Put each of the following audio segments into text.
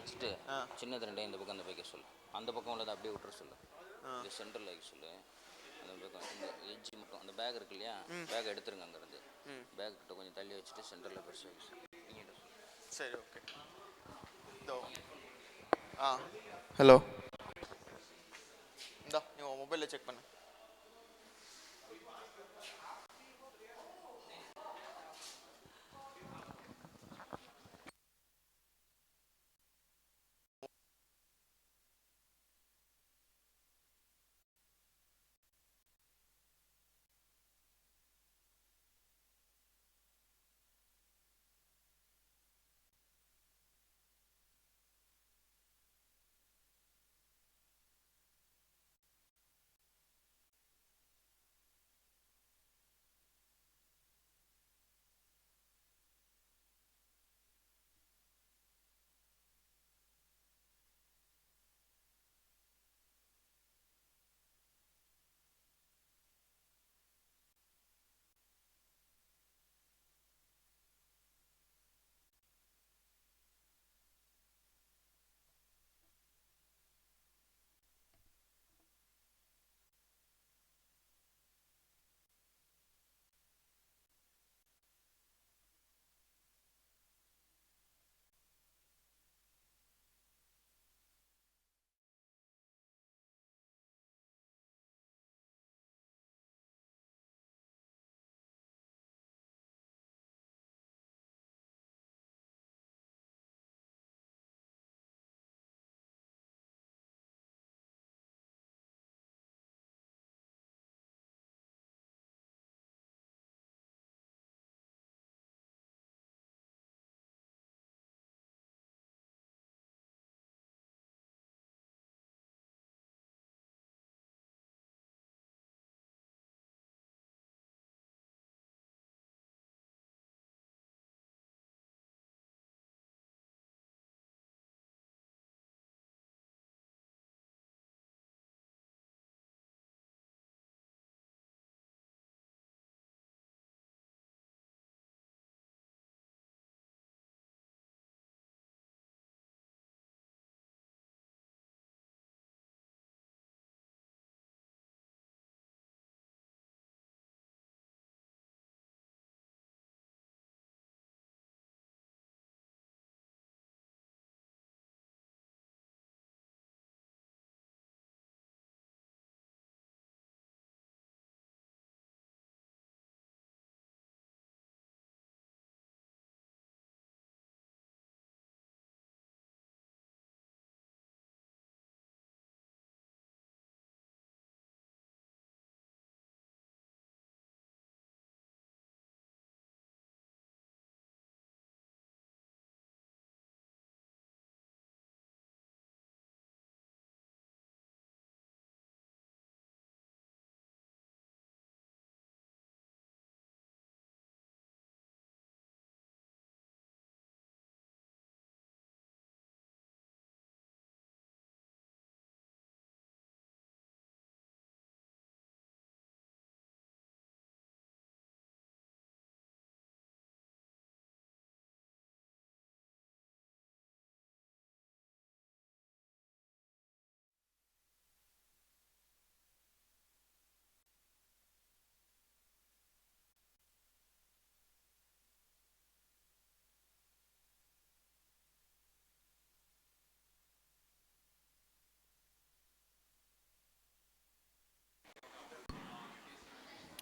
வச்சுட்டு சின்னது ரெண்டையும் இந்த பக்கம் அந்த வைக்க சொல்லு. அந்த பக்கம் உள்ளதை அப்படியே விட்டுற சொல்லு. இந்த சென்டரில் வைக்க சொல்லு. அந்த பக்கம் இந்த எட்ஜி மட்டும் அந்த பேக் இருக்கு இல்லையா, பேக் எடுத்துருங்க அங்கேருந்து. பேக் கிட்ட கொஞ்சம் தள்ளி வச்சுட்டு சென்டரில் பெருசாக வைக்க சொல்லு. சரி, ஓகே. ஹலோ, இந்தா நீ உன் மொபைலில் செக் பண்ணு.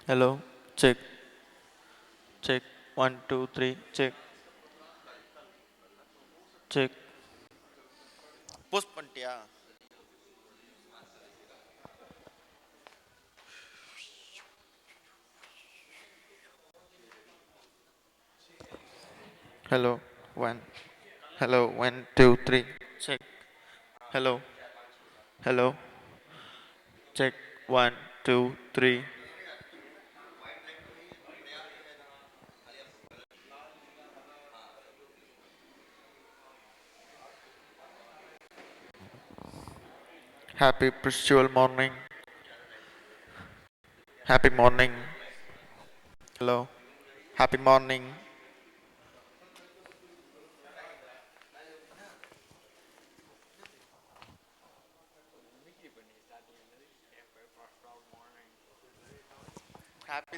Hello, check check 1 2 3 check check. Post பண்ணிட்டியா? Hello 1 hello 1 2 3 check. Hello hello check 1 2 3. Happy spiritual morning. Happy morning. Hello. Happy morning. Happy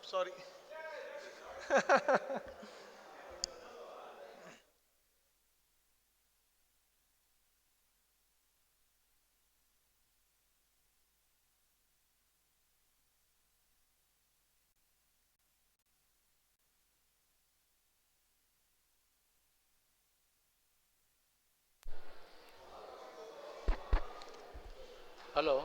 Sorry. Hello.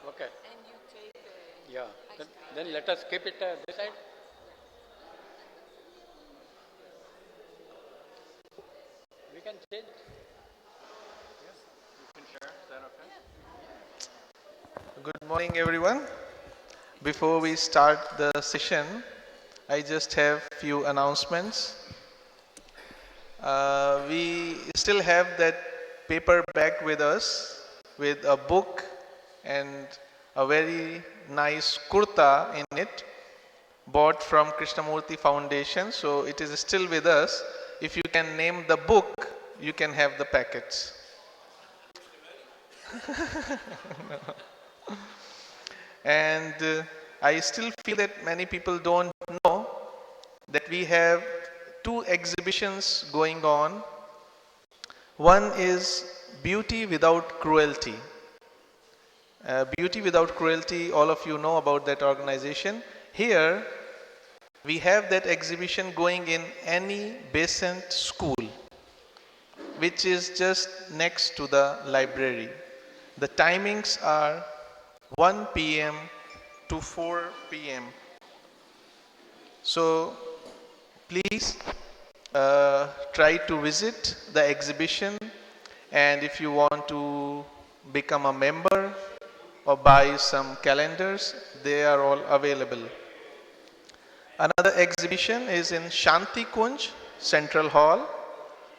Okay. Yeah. Then let us keep it this side. We can change. Good morning, everyone. Before we start the session, I just have few announcements. We still have that paper bag with us with a book and a very nice kurta in it, bought from Krishnamurti Foundation. So it is still with us. If you can name the book, you can have the packets. And I still feel that many people don't know that we have two exhibitions going on. One is Beauty Without Cruelty. Beauty Without Cruelty, all of you know about that organization. Here, we have that exhibition going in any Besant school, which is just next to the library. The timings are 1 p.m. to 4 p.m. So please try to visit the exhibition, and if you want to become a member or buy some calendars, they are all available. Another exhibition is in Shanti Kunj Central Hall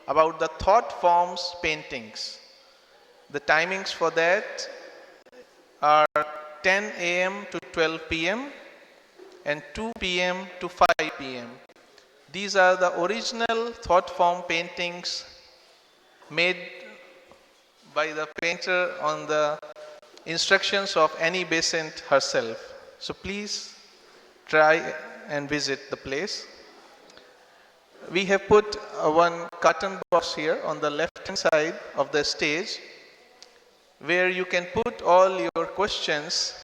about the thought forms paintings. The timings for that are 10 a.m. to 12 p.m. and 2 p.m. to 5 p.m. These are the original thought form paintings made by the painter on the instructions of Annie Besant herself. So please try and visit the place. We have put one carton box here on the left hand side of the stage where you can put all your questions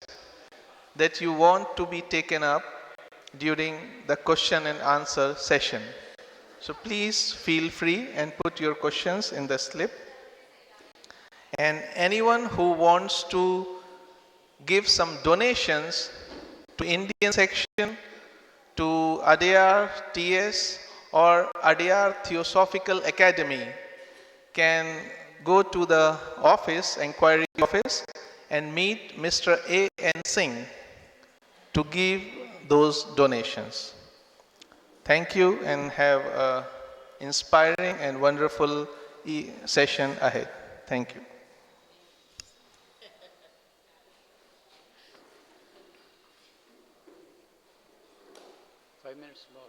that you want to be taken up during the question and answer session. So please feel free and put your questions in the slip. And anyone who wants to give some donations to Indian section, to Adyar TS or Adyar Theosophical Academy can go to the office, inquiry office, and meet Mr. A. N. Singh to give those donations. Thank you and have an inspiring and wonderful session ahead. Thank you. Five minutes more.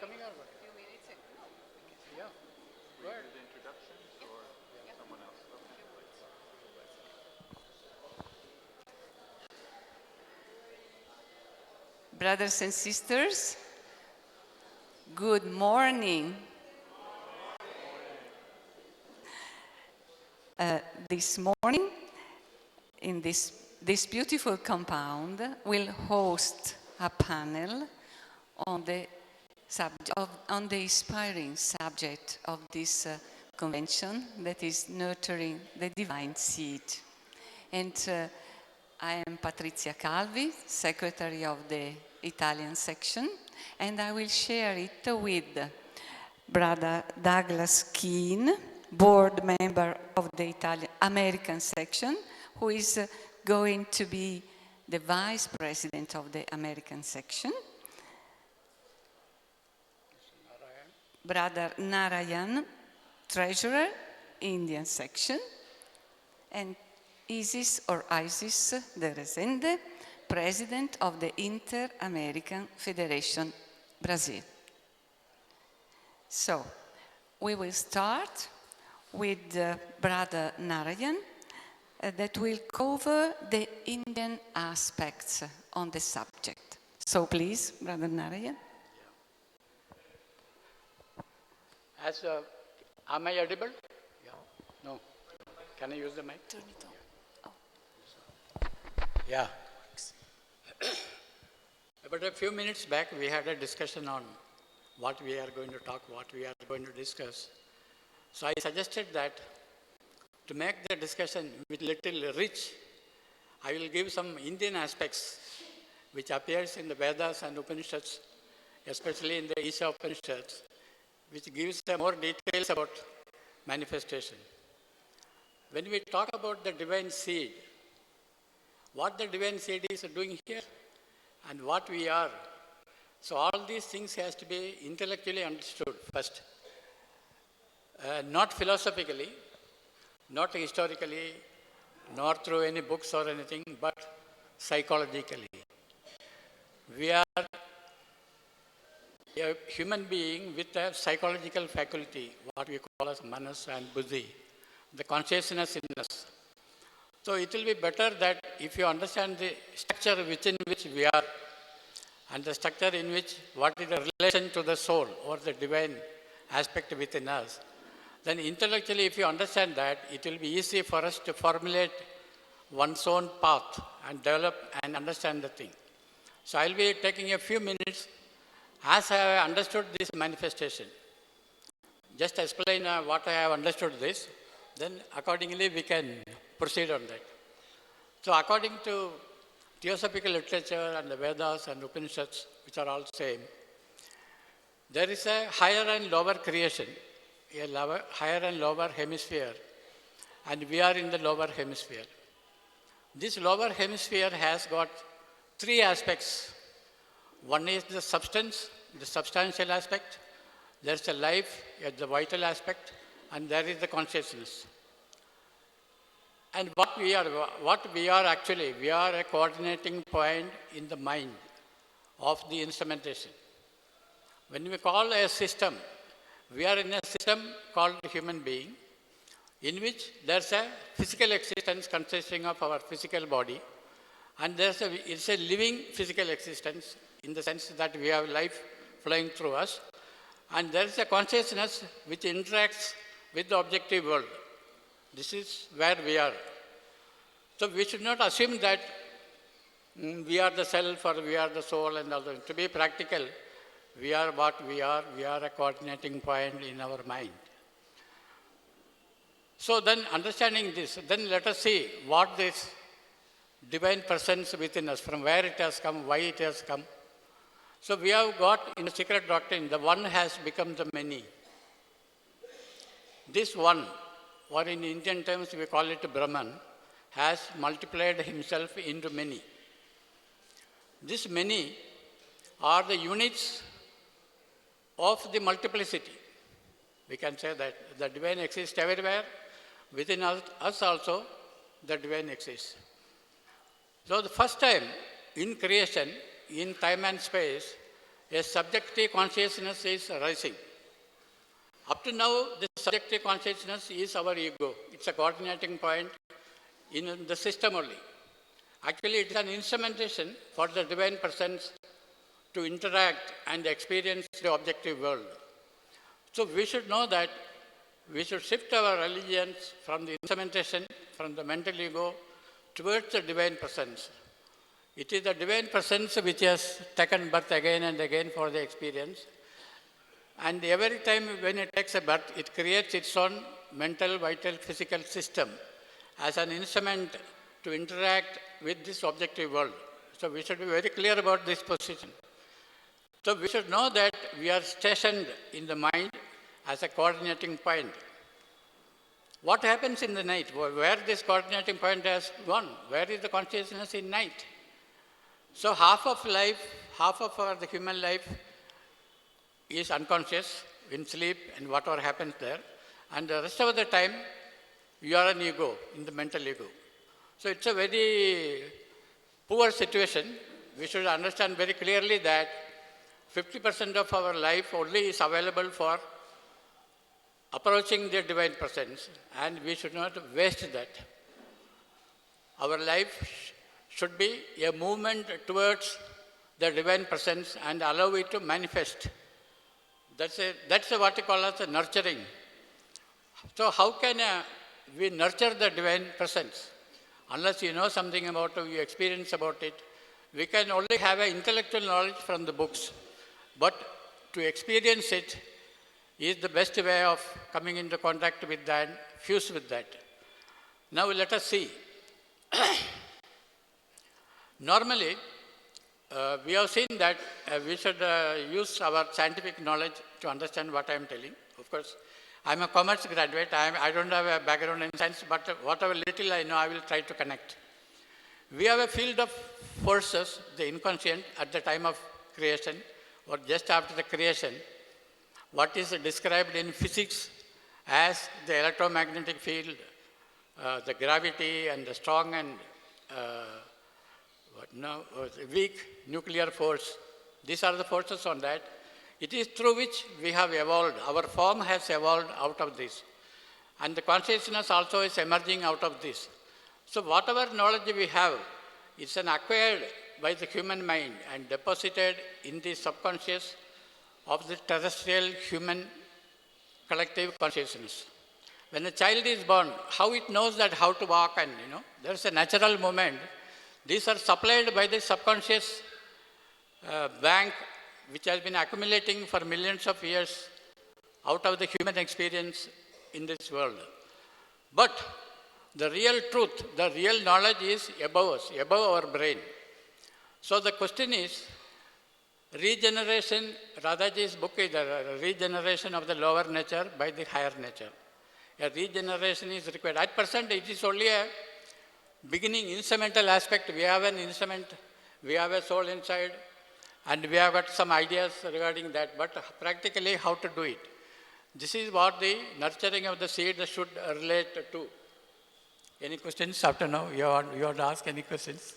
coming or what? Yeah. Go ahead. Brothers and sisters, good morning. This morning, in this beautiful compound, we'll host a panel on the on the inspiring subject of this convention, that is nurturing the divine seed. And I am Patrizia Calvi, secretary of the Italian section, and I will share it with Brother Douglas Keane, board member of the Italian American section, who is going to be the vice president of the American section. Brother Narayan, treasurer, Indian section, and Isis de Resende, president of the Inter-American Federation, Brazil. So, we will start with Brother Narayan that will cover the Indian aspects on the subject. So please, Brother Narayan. Am I audible? Yeah. No. Can I use the mic? Turn it on. Yeah. About a few minutes back, we had a discussion on what we are going to talk, what we are going to discuss. So I suggested that to make the discussion with little rich, I will give some Indian aspects which appears in the Vedas and Upanishads, especially in the Isha Upanishads, which gives more details about manifestation. When we talk about the divine seed, what the divine seed is doing here and what we are. So all these things has to be intellectually understood first. Not philosophically, not historically, nor through any books or anything, but psychologically. We are a human being with a psychological faculty, what we call as manas and buddhi, the consciousness in us. So it will be better that if you understand the structure within which we are and the structure in which what is the relation to the soul or the divine aspect within us, then intellectually if you understand that, it will be easy for us to formulate one's own path and develop and understand the thing. So I'll be taking a few minutes as I have understood this manifestation. Just explain what I have understood this, then accordingly we can proceed on that. So according to Theosophical literature and the Vedas and Upanishads, which are all same, there is a higher and lower creation, a higher and lower hemisphere, and we are in the lower hemisphere. This lower hemisphere has got three aspects. One is the substance, the substantial aspect. There is a life, the vital aspect, and there is the consciousness. And what we are actually, we are a coordinating point in the mind of the instrumentation. When we call a system, we are in a system called human being, in which there's a physical existence consisting of our physical body, and it's a living physical existence in the sense that we have life flowing through us, and there is a consciousness which interacts with the objective world. This is where we are. So we should not assume that we are the self or we are the soul and all that. To be practical, we are what we are a coordinating point in our mind. So then understanding this, then let us see what this divine presence within us, from where it has come, why it has come. So we have got in the secret doctrine, the one has become the many. This one, or in Indian terms we call it Brahman, has multiplied himself into many. These many are the units of the multiplicity. We can say that the divine exists everywhere. Within us also, the divine exists. So the first time in creation, in time and space, a subjective consciousness is rising. Up to now, the subjective consciousness is our ego. It's a coordinating point in the system only. Actually, it is an instrumentation for the divine presence to interact and experience the objective world. So we should know that we should shift our allegiance from the instrumentation, from the mental ego, towards the divine presence. It is the divine presence which has taken birth again and again for the experience. And every time when it takes a birth, it creates its own mental, vital, physical system as an instrument to interact with this objective world. So we should be very clear about this position. So we should know that we are stationed in the mind as a coordinating point. What happens in the night? Where this coordinating point has gone? Where is the consciousness in night? So half of life, half of the human life is unconscious in sleep and whatever happens there. And the rest of the time, you are an ego, in the mental ego. So it's a very poor situation. We should understand very clearly that 50% of our life only is available for approaching the divine presence, and we should not waste that. Our life should be a movement towards the divine presence and allow it to manifest. That's what we call as a nurturing. So how can we nurture the divine presence? Unless you know something about it, you experience about it, we can only have an intellectual knowledge from the books. But to experience it is the best way of coming into contact with that, fuse with that. Now let us see. Normally, we have seen that we should use our scientific knowledge to understand what I am telling. Of course, I am a commerce graduate. I don't have a background in science, but whatever little I know, I will try to connect. We have a field of forces, the inconscient, at the time of creation or just after the creation, what is described in physics as the electromagnetic field, the gravity and the strong and weak nuclear force. These are the forces on that. It is through which we have evolved. Our form has evolved out of this. And the consciousness also is emerging out of this. So whatever knowledge we have, it's an acquired by the human mind and deposited in the subconscious of the terrestrial human collective consciousness. When a child is born, how it knows that how to walk and, there's a natural movement. These are supplied by the subconscious bank which has been accumulating for millions of years out of the human experience in this world. But the real truth, the real knowledge is above us, above our brain. So the question is, regeneration, Radhaji's book is the regeneration of the lower nature by the higher nature. A regeneration is required. At present, it is only a beginning instrumental aspect. We have an instrument, we have a soul inside, and we have got some ideas regarding that, but practically how to do it. This is what the nurturing of the seed should relate to. Any questions after now? You want to ask any questions?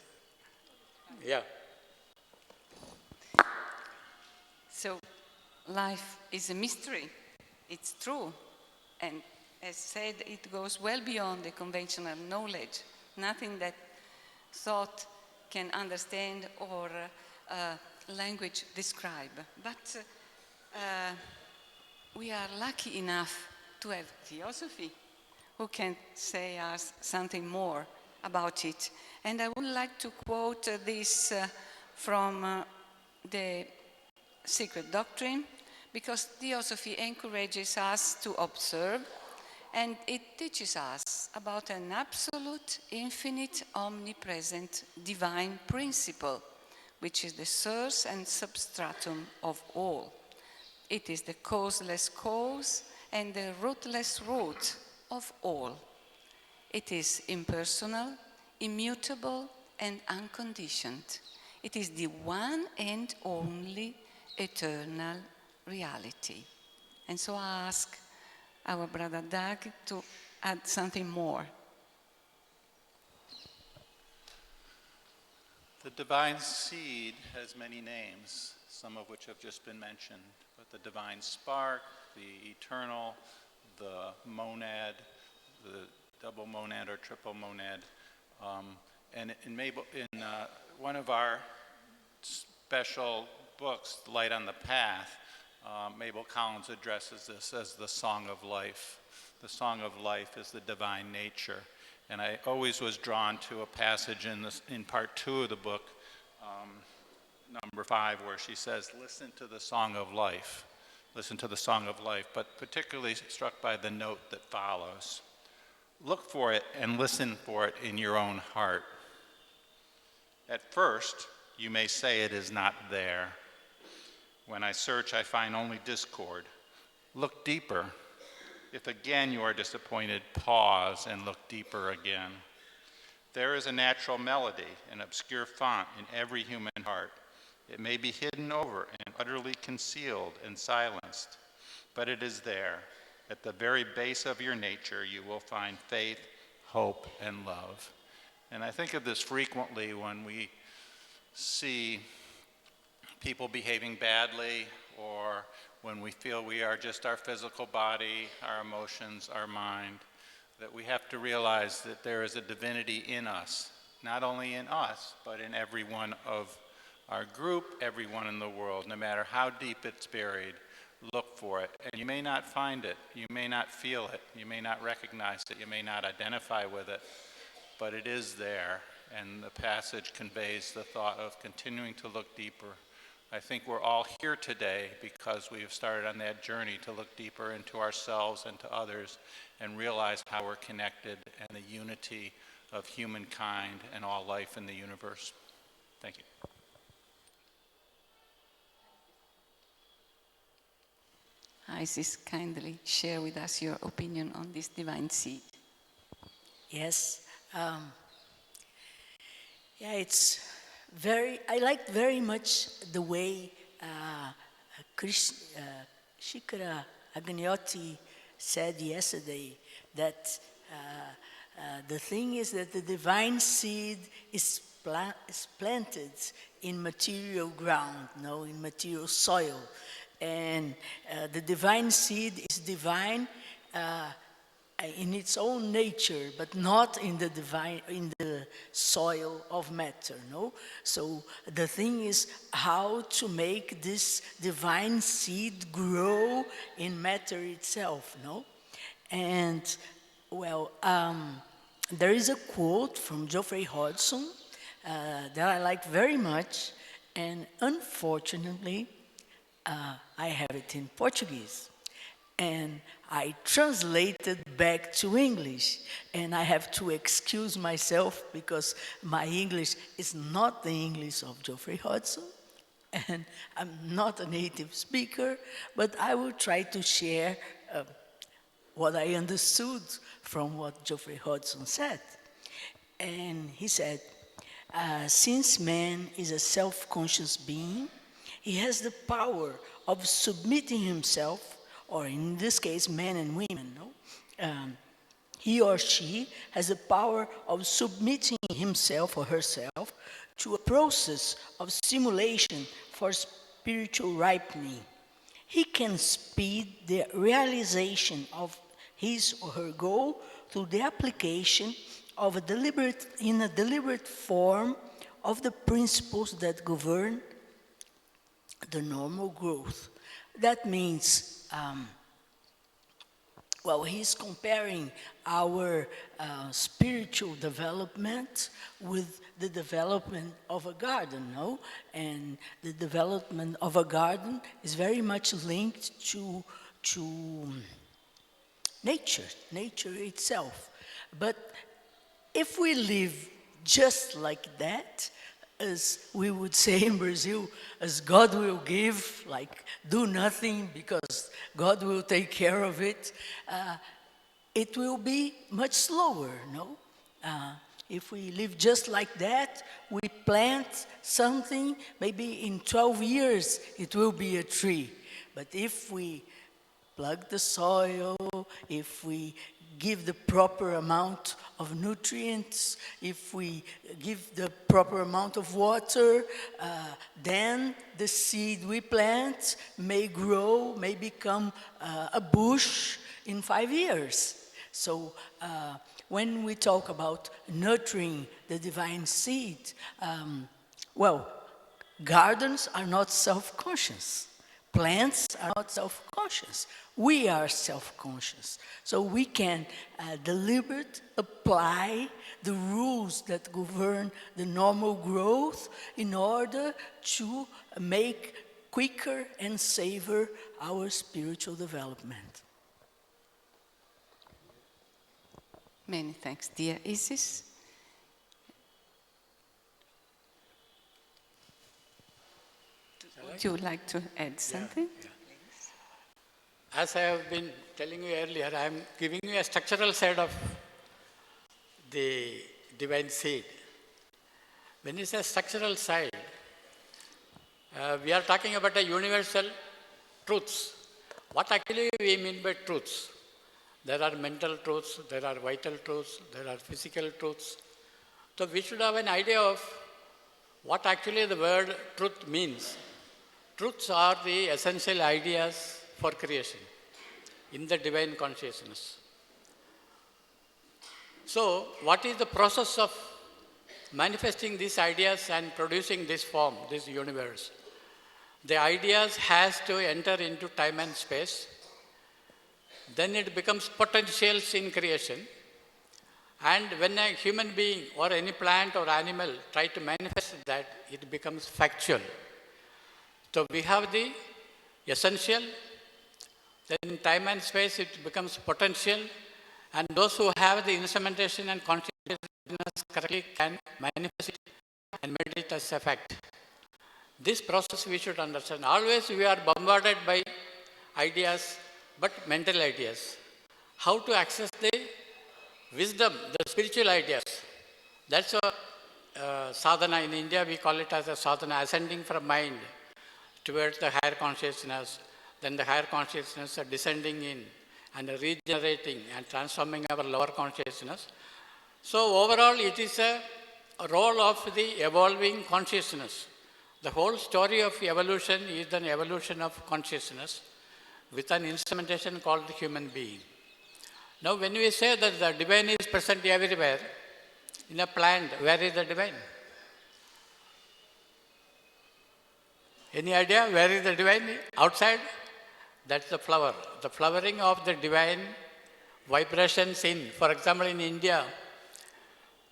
Yeah. So life is a mystery. It's true. And as said, it goes well beyond the conventional knowledge. Nothing that thought can understand or language describe. But we are lucky enough to have philosophy who can say us something more about it. And I would like to quote this from the Secret Doctrine, because theosophy encourages us to observe, and it teaches us about an absolute, infinite, omnipresent, divine principle, which is the source and substratum of all. It is the causeless cause and the rootless root of all. It is impersonal, immutable, and unconditioned. It is the one and only eternal reality. And so I ask our brother Doug to add something more. The divine seed has many names. some of which have just been mentioned. But the divine spark, the eternal, the monad, the double monad or triple monad. And in one of our special books, Light on the Path, Mabel Collins addresses this as the song of life. The song of life is the divine nature. And I always was drawn to a passage in part 2 of the book, number 5, where she says, listen to the song of life. Listen to the song of life, but particularly struck by the note that follows. Look for it and listen for it in your own heart. At first, you may say it is not there. When I search, I find only discord. Look deeper. If again you are disappointed, pause and look deeper again. There is a natural melody, an obscure font in every human heart. It may be hidden over and utterly concealed and silenced, but it is there. At the very base of your nature, you will find faith, hope, and love. And I think of this frequently when we see people behaving badly, or when we feel we are just our physical body, our emotions, our mind, that we have to realize that there is a divinity in us, not only in us, but in everyone of our group, everyone in the world. No matter how deep it's buried, look for it. And you may not find it, you may not feel it, you may not recognize it, you may not identify with it, but it is there. And the passage conveys the thought of continuing to look deeper. I think we're all here today because we have started on that journey to look deeper into ourselves and to others and realize how we're connected and the unity of humankind and all life in the universe. Thank you. Isis, kindly share with us your opinion on this divine seed. Yes. I like very much the way Shikara Agniotti said yesterday that the thing is that the divine seed is planted in material ground, in material soil. And the divine seed is divine in its own nature, but not in the soil of matter, So the thing is how to make this divine seed grow in matter itself, And, well, there is a quote from Geoffrey Hodgson that I like very much, and unfortunately, I have it in Portuguese. And I translated back to English, and I have to excuse myself because my English is not the English of Geoffrey Hodgson, and I'm not a native speaker, but I will try to share what I understood from what Geoffrey Hodgson said. And he said, since man is a self-conscious being, he has the power of submitting himself, or in this case, men and women, he or she has the power of submitting himself or herself to a process of stimulation for spiritual ripening. He can speed the realization of his or her goal through the application of in a deliberate form of the principles that govern the normal growth. That means, he's comparing our spiritual development with the development of a garden, And the development of a garden is very much linked to nature itself. But if we live just like that, as we would say in Brazil, as God will give, like do nothing because God will take care of it, it will be much slower, If we live just like that, we plant something, maybe in 12 years it will be a tree. But if we plug the soil, if we give the proper amount of nutrients, if we give the proper amount of water, then the seed we plant may grow, may become a bush in 5 years. So when we talk about nurturing the divine seed, well, gardens are not self-conscious. Plants are not self-conscious. We are self-conscious. So we can deliberately apply the rules that govern the normal growth in order to make quicker and safer our spiritual development. Many thanks, dear Isis. Would you like to add something? As I have been telling you earlier, I am giving you a structural side of the divine seed. When you say structural side, we are talking about a universal truths. What actually we mean by truths? There are mental truths, there are vital truths, there are physical truths. So we should have an idea of what actually the word truth means. Truths are the essential ideas for creation in the divine consciousness. So, what is the process of manifesting these ideas and producing this form, this universe? The ideas has to enter into time and space. Then it becomes potentials in creation. And when a human being or any plant or animal try to manifest that, it becomes factual. So we have the essential, then in time and space it becomes potential, and those who have the instrumentation and consciousness correctly can manifest it and make it as a fact. This process we should understand. Always we are bombarded by ideas, but mental ideas. How to access the wisdom, the spiritual ideas. That's a sadhana. In India we call it as a sadhana, ascending from mind towards the higher consciousness, then the higher consciousness descending in and regenerating and transforming our lower consciousness. So overall it is a role of the evolving consciousness. The whole story of evolution is an evolution of consciousness with an instrumentation called the human being. Now when we say that the divine is present everywhere, in a plant, where is the divine? Any idea where is the divine? Outside? That's the flower. The flowering of the divine vibrations in. For example, in India,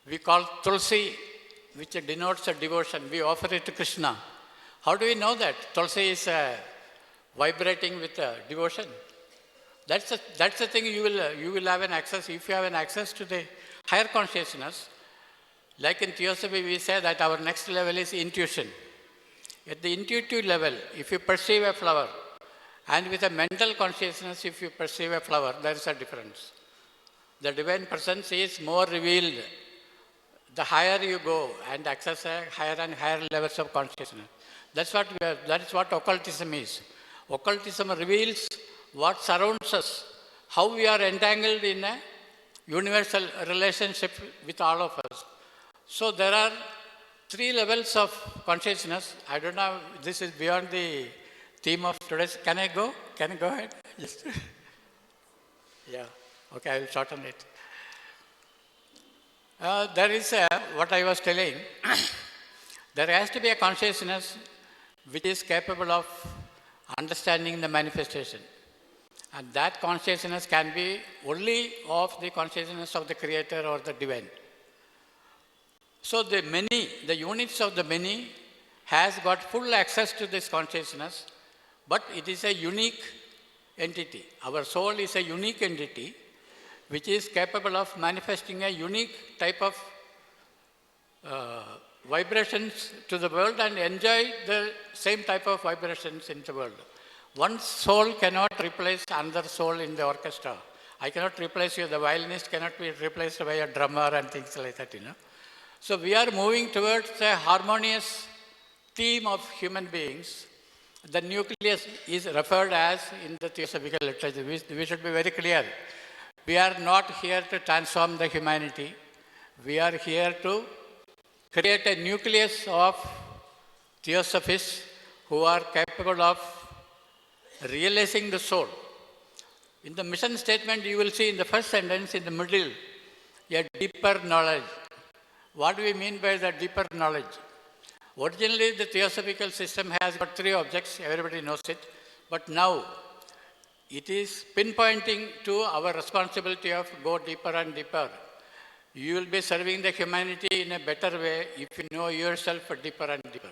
we call Tulsi, which denotes a devotion. We offer it to Krishna. How do we know that? Tulsi is vibrating with devotion. That's the thing you will have an access. If you have an access to the higher consciousness, like in Theosophy, we say that our next level is intuition. At the intuitive level, if you perceive a flower, and with a mental consciousness, if you perceive a flower, there is a difference. The divine presence is more revealed the higher you go and access a higher and higher levels of consciousness. That is what occultism is. Occultism reveals what surrounds us, how we are entangled in a universal relationship with all of us. So there are 3 levels of consciousness. I don't know, this is beyond the theme of today's. Can I go? Can I go ahead? Yes. Yeah, okay, I will shorten it. There is what I was telling, there has to be a consciousness which is capable of understanding the manifestation. And that consciousness can be only of the consciousness of the Creator or the Divine. So the units of the many has got full access to this consciousness, but it is a unique entity. Our soul is a unique entity which is capable of manifesting a unique type of vibrations to the world and enjoy the same type of vibrations in the world. One soul cannot replace another soul in the orchestra. I cannot replace you. The violinist cannot be replaced by a drummer and things like that, So we are moving towards a harmonious theme of human beings. The nucleus is referred as in the theosophical literature. We should be very clear. We are not here to transform the humanity. We are here to create a nucleus of theosophists who are capable of realizing the soul. In the mission statement, you will see in the first sentence, in the middle, a deeper knowledge. What do we mean by the deeper knowledge? Originally, the theosophical system has got three objects, everybody knows it, but now it is pinpointing to our responsibility of go deeper and deeper. You will be serving the humanity in a better way if you know yourself deeper and deeper.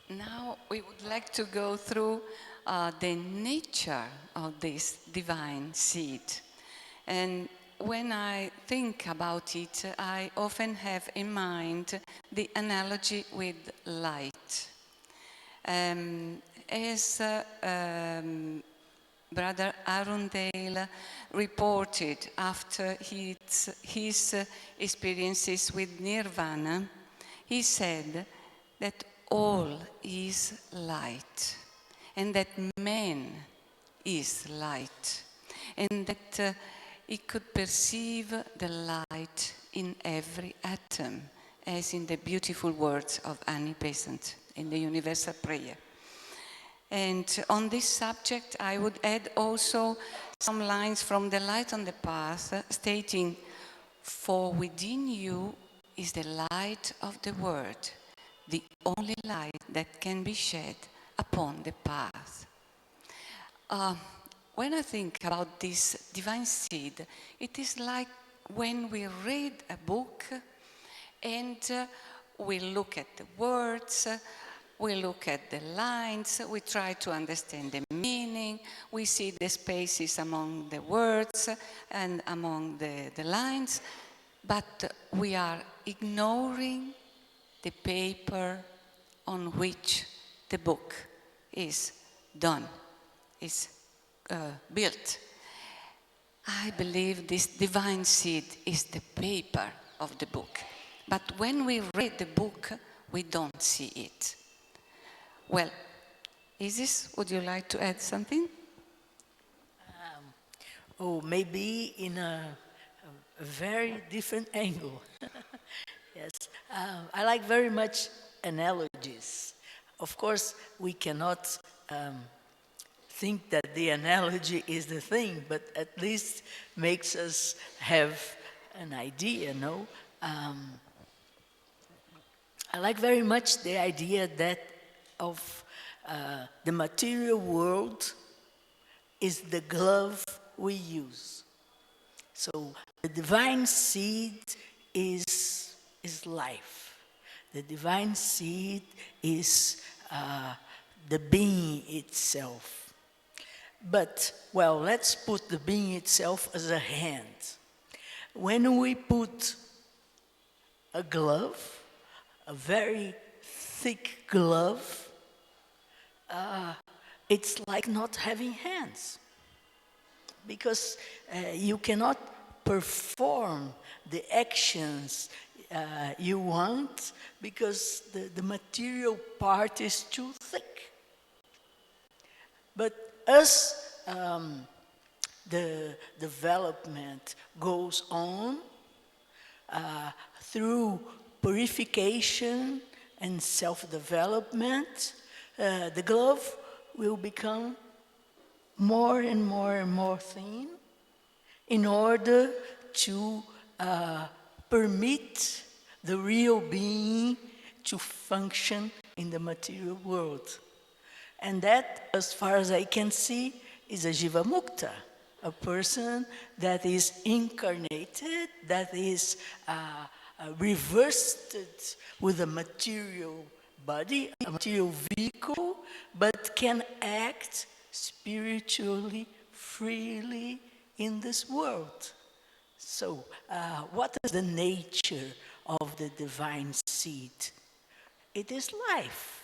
Now we would like to go through the nature of this divine seed. And when I think about it, I often have in mind the analogy with light. As Brother Arundale reported after his experiences with Nirvana, he said that all is light, and that man is light, and that he could perceive the light in every atom, as in the beautiful words of Annie Besant in the Universal Prayer. And on this subject, I would add also some lines from The Light on the Path, stating, "For within you is the light of the Word, the only light that can be shed upon the path." When I think about this divine seed, it is like when we read a book and we look at the words, we look at the lines, we try to understand the meaning, we see the spaces among the words and among the lines, but we are ignoring the paper on which the book is done, is built. I believe this divine seed is the paper of the book. But when we read the book, we don't see it. Well, Isis, would you like to add something? Maybe in a very different angle. Yes, I like very much analogies. Of course, we cannot think that the analogy is the thing, but at least makes us have an idea, no? I like very much the idea that of the material world is the glove we use. So the divine seed is life. The divine seed is the being itself. But, well, let's put the being itself as a hand. When we put a glove, a very thick glove, it's like not having hands. Because you cannot perform the actions you want because the material part is too thick. But as the development goes on through purification and self-development, the glove will become more and more and more thin in order to permit the real being to function in the material world. And that, as far as I can see, is a Jiva Mukta, a person that is incarnated, that is reversed with a material body, a material vehicle, but can act spiritually, freely in this world. So, what is the nature of the divine seed? It is life.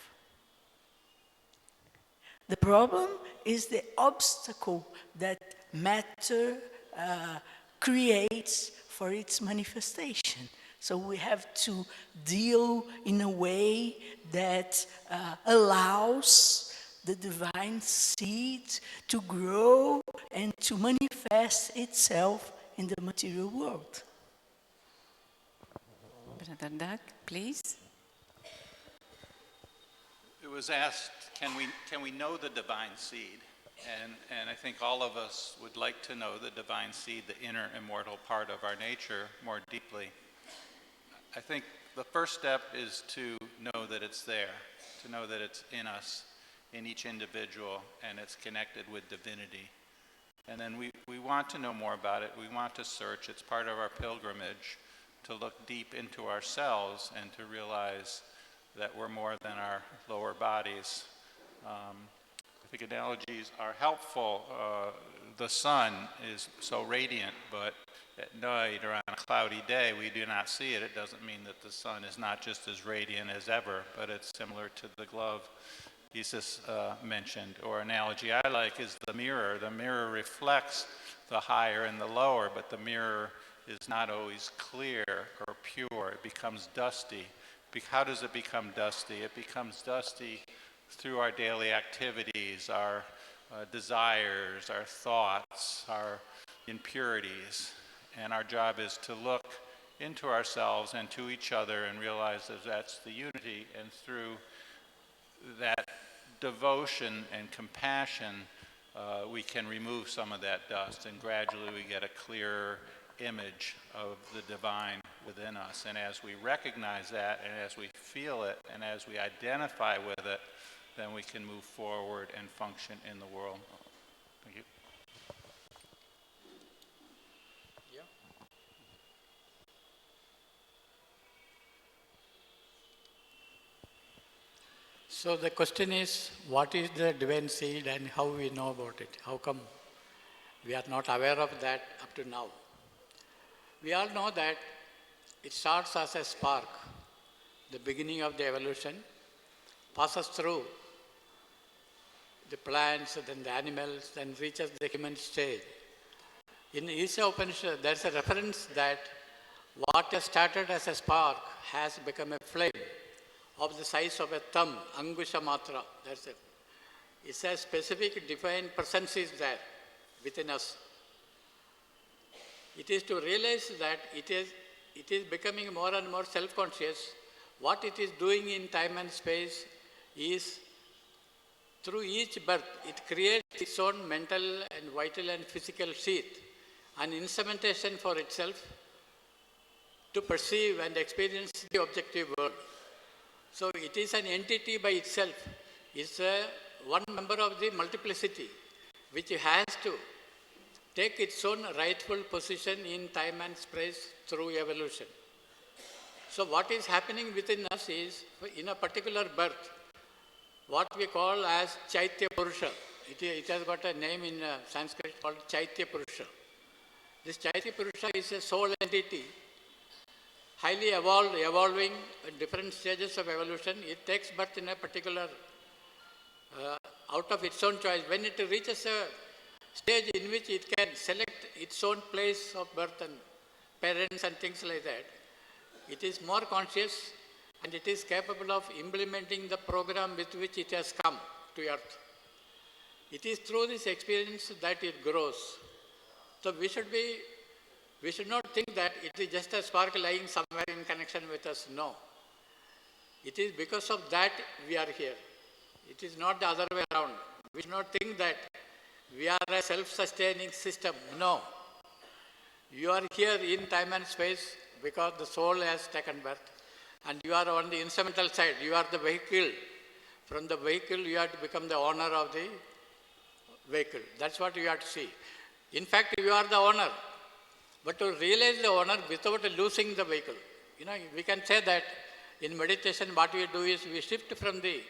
The problem is the obstacle that matter creates for its manifestation. So we have to deal in a way that allows the divine seed to grow and to manifest itself in the material world. Brother Doug, please. It was asked, can we know the divine seed? And I think all of us would like to know the divine seed, the inner immortal part of our nature, more deeply. I think the first step is to know that it's there, to know that it's in us, in each individual, and it's connected with divinity. And then we want to know more about it. We want to search. It's part of our pilgrimage to look deep into ourselves and to realize that we're more than our lower bodies. I think analogies are helpful. The sun is so radiant, but at night or on a cloudy day, we do not see it. It doesn't mean that the sun is not just as radiant as ever, but it's similar to the glove Jesus mentioned. Or analogy I like is the mirror. The mirror reflects the higher and the lower, but the mirror is not always clear or pure. It becomes dusty. How does it become dusty? It becomes dusty through our daily activities, our desires, our thoughts, our impurities. And our job is to look into ourselves and to each other and realize that that's the unity. And through that devotion and compassion, we can remove some of that dust, and gradually we get a clearer image of the divine within us. And as we recognize that, and as we feel it, and as we identify with it, then we can move forward and function in the world. Thank you. So the question is, what is the divine seed and how we know about it? How come we are not aware of that up to now? We all know that it starts as a spark, the beginning of the evolution, passes through the plants, then the animals, then reaches the human stage. In Isha Upanishad, there is a reference that what has started as a spark has become a flame of the size of a thumb, angusha matra. That's it. It's a specific divine presence is there within us. It is to realize that it is becoming more and more self-conscious. What it is doing in time and space is, through each birth, it creates its own mental and vital and physical sheath, an instrumentation for itself to perceive and experience the objective world. So it is an entity by itself. It's one member of the multiplicity, which has to take its own rightful position in time and space through evolution. So what is happening within us is, in a particular birth, what we call as Chaitya Purusha. It has got a name in Sanskrit called Chaitya Purusha. This Chaitya Purusha is a soul entity, highly evolving at different stages of evolution. It takes birth in a particular, out of its own choice. When it reaches a stage in which it can select its own place of birth and parents and things like that, it is more conscious and it is capable of implementing the program with which it has come to earth. It is through this experience that it grows. So we should not think that it is just a spark lying somewhere in connection with us. No. It is because of that we are here. It is not the other way around. We should not think that we are a self-sustaining system. No. You are here in time and space because the soul has taken birth. And you are on the instrumental side. You are the vehicle. From the vehicle, you have to become the owner of the vehicle. That's what you have to see. In fact, you are the owner. But to realize the owner without losing the vehicle. You know, we can say that in meditation, what we do is we shift from the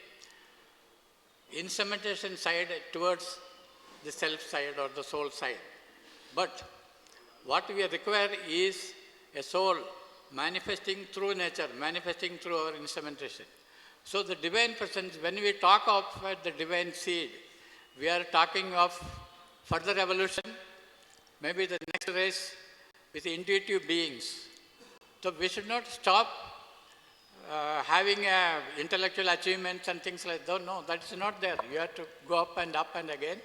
instrumentation side towards the self side or the soul side. But what we require is a soul manifesting through nature, manifesting through our instrumentation. So the divine presence, when we talk of the divine seed, we are talking of further evolution, maybe the next race with intuitive beings. So we should not stop having intellectual achievements and things like that. No, that's not there. You have to go up and again.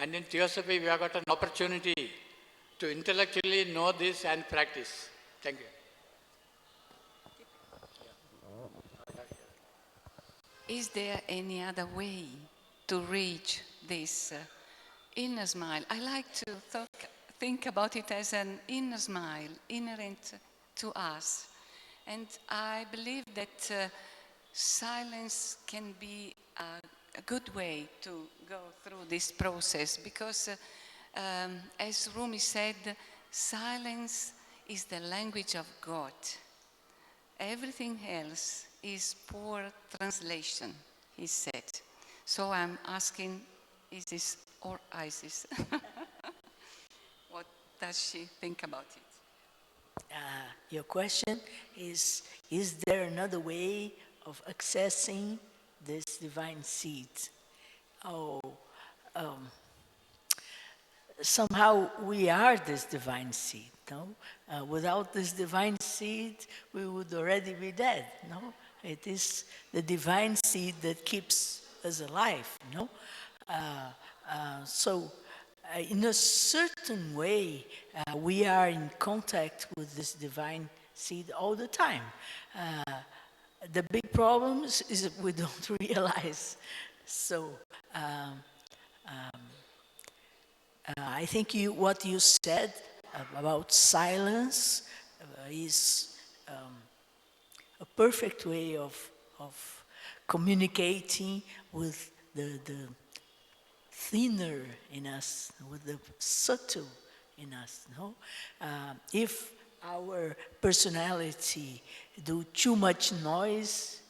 And in Theosophy, we have got an opportunity to intellectually know this and practice. Thank you. Is there any other way to reach this inner smile? I like to think about it as an inner smile inherent to us. And I believe that silence can be a good way to go through this process because, as Rumi said, silence is the language of God. Everything else is poor translation, he said. So I'm asking, Isis or Isis? What does she think about it? Your question is there another way of accessing this divine seed? Oh, somehow we are this divine seed, no? Without this divine seed, we would already be dead, no? It is the divine seed that keeps us alive, no? So, in a certain way, we are in contact with this divine seed all the time. The big problem is that we don't realize. So, I think what you said about silence is a perfect way of communicating with the thinner in us, with the subtle in us. No, if our personality do too much noise,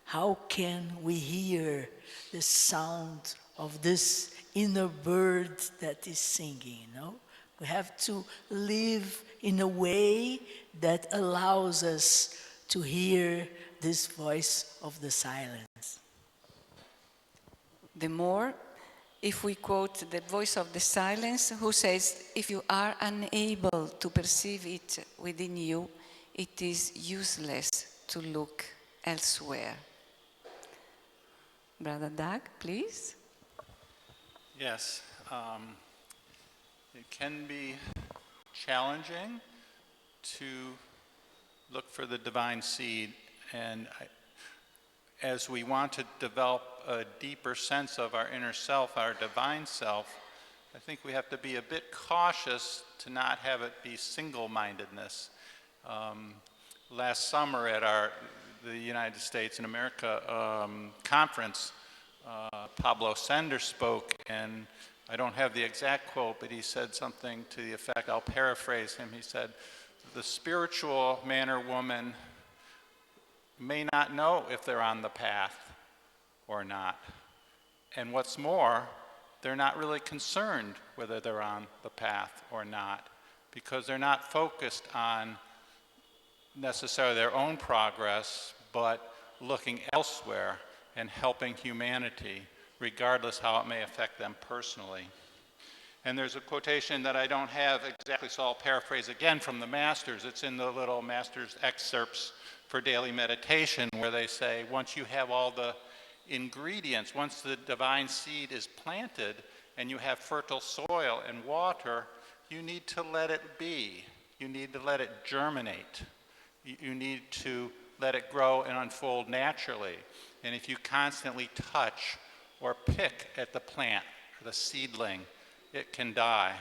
how can we hear the sound of this inner bird that is singing? No, we have to live in a way that allows us to hear this voice of the silence. The more, if we quote the voice of the silence, who says, if you are unable to perceive it within you, it is useless to look elsewhere. Brother Doug, please. Yes, it can be challenging to look for the divine seed, and as we want to develop a deeper sense of our inner self, our divine self, I think we have to be a bit cautious to not have it be single-mindedness. Last summer at the United States and America conference, Pablo Sender spoke, and I don't have the exact quote, but he said something to the effect, I'll paraphrase him, he said, the spiritual man or woman may not know if they're on the path or not. And what's more, they're not really concerned whether they're on the path or not, because they're not focused on necessarily their own progress, but looking elsewhere and helping humanity, regardless how it may affect them personally. And there's a quotation that I don't have exactly, so I'll paraphrase again from the Masters. It's in the little Masters excerpts for daily meditation, where they say, once you have all the ingredients, once the divine seed is planted and you have fertile soil and water, you need to let it be. You need to let it germinate. You need to let it grow and unfold naturally. And if you constantly touch or pick at the plant, or the seedling, it can die.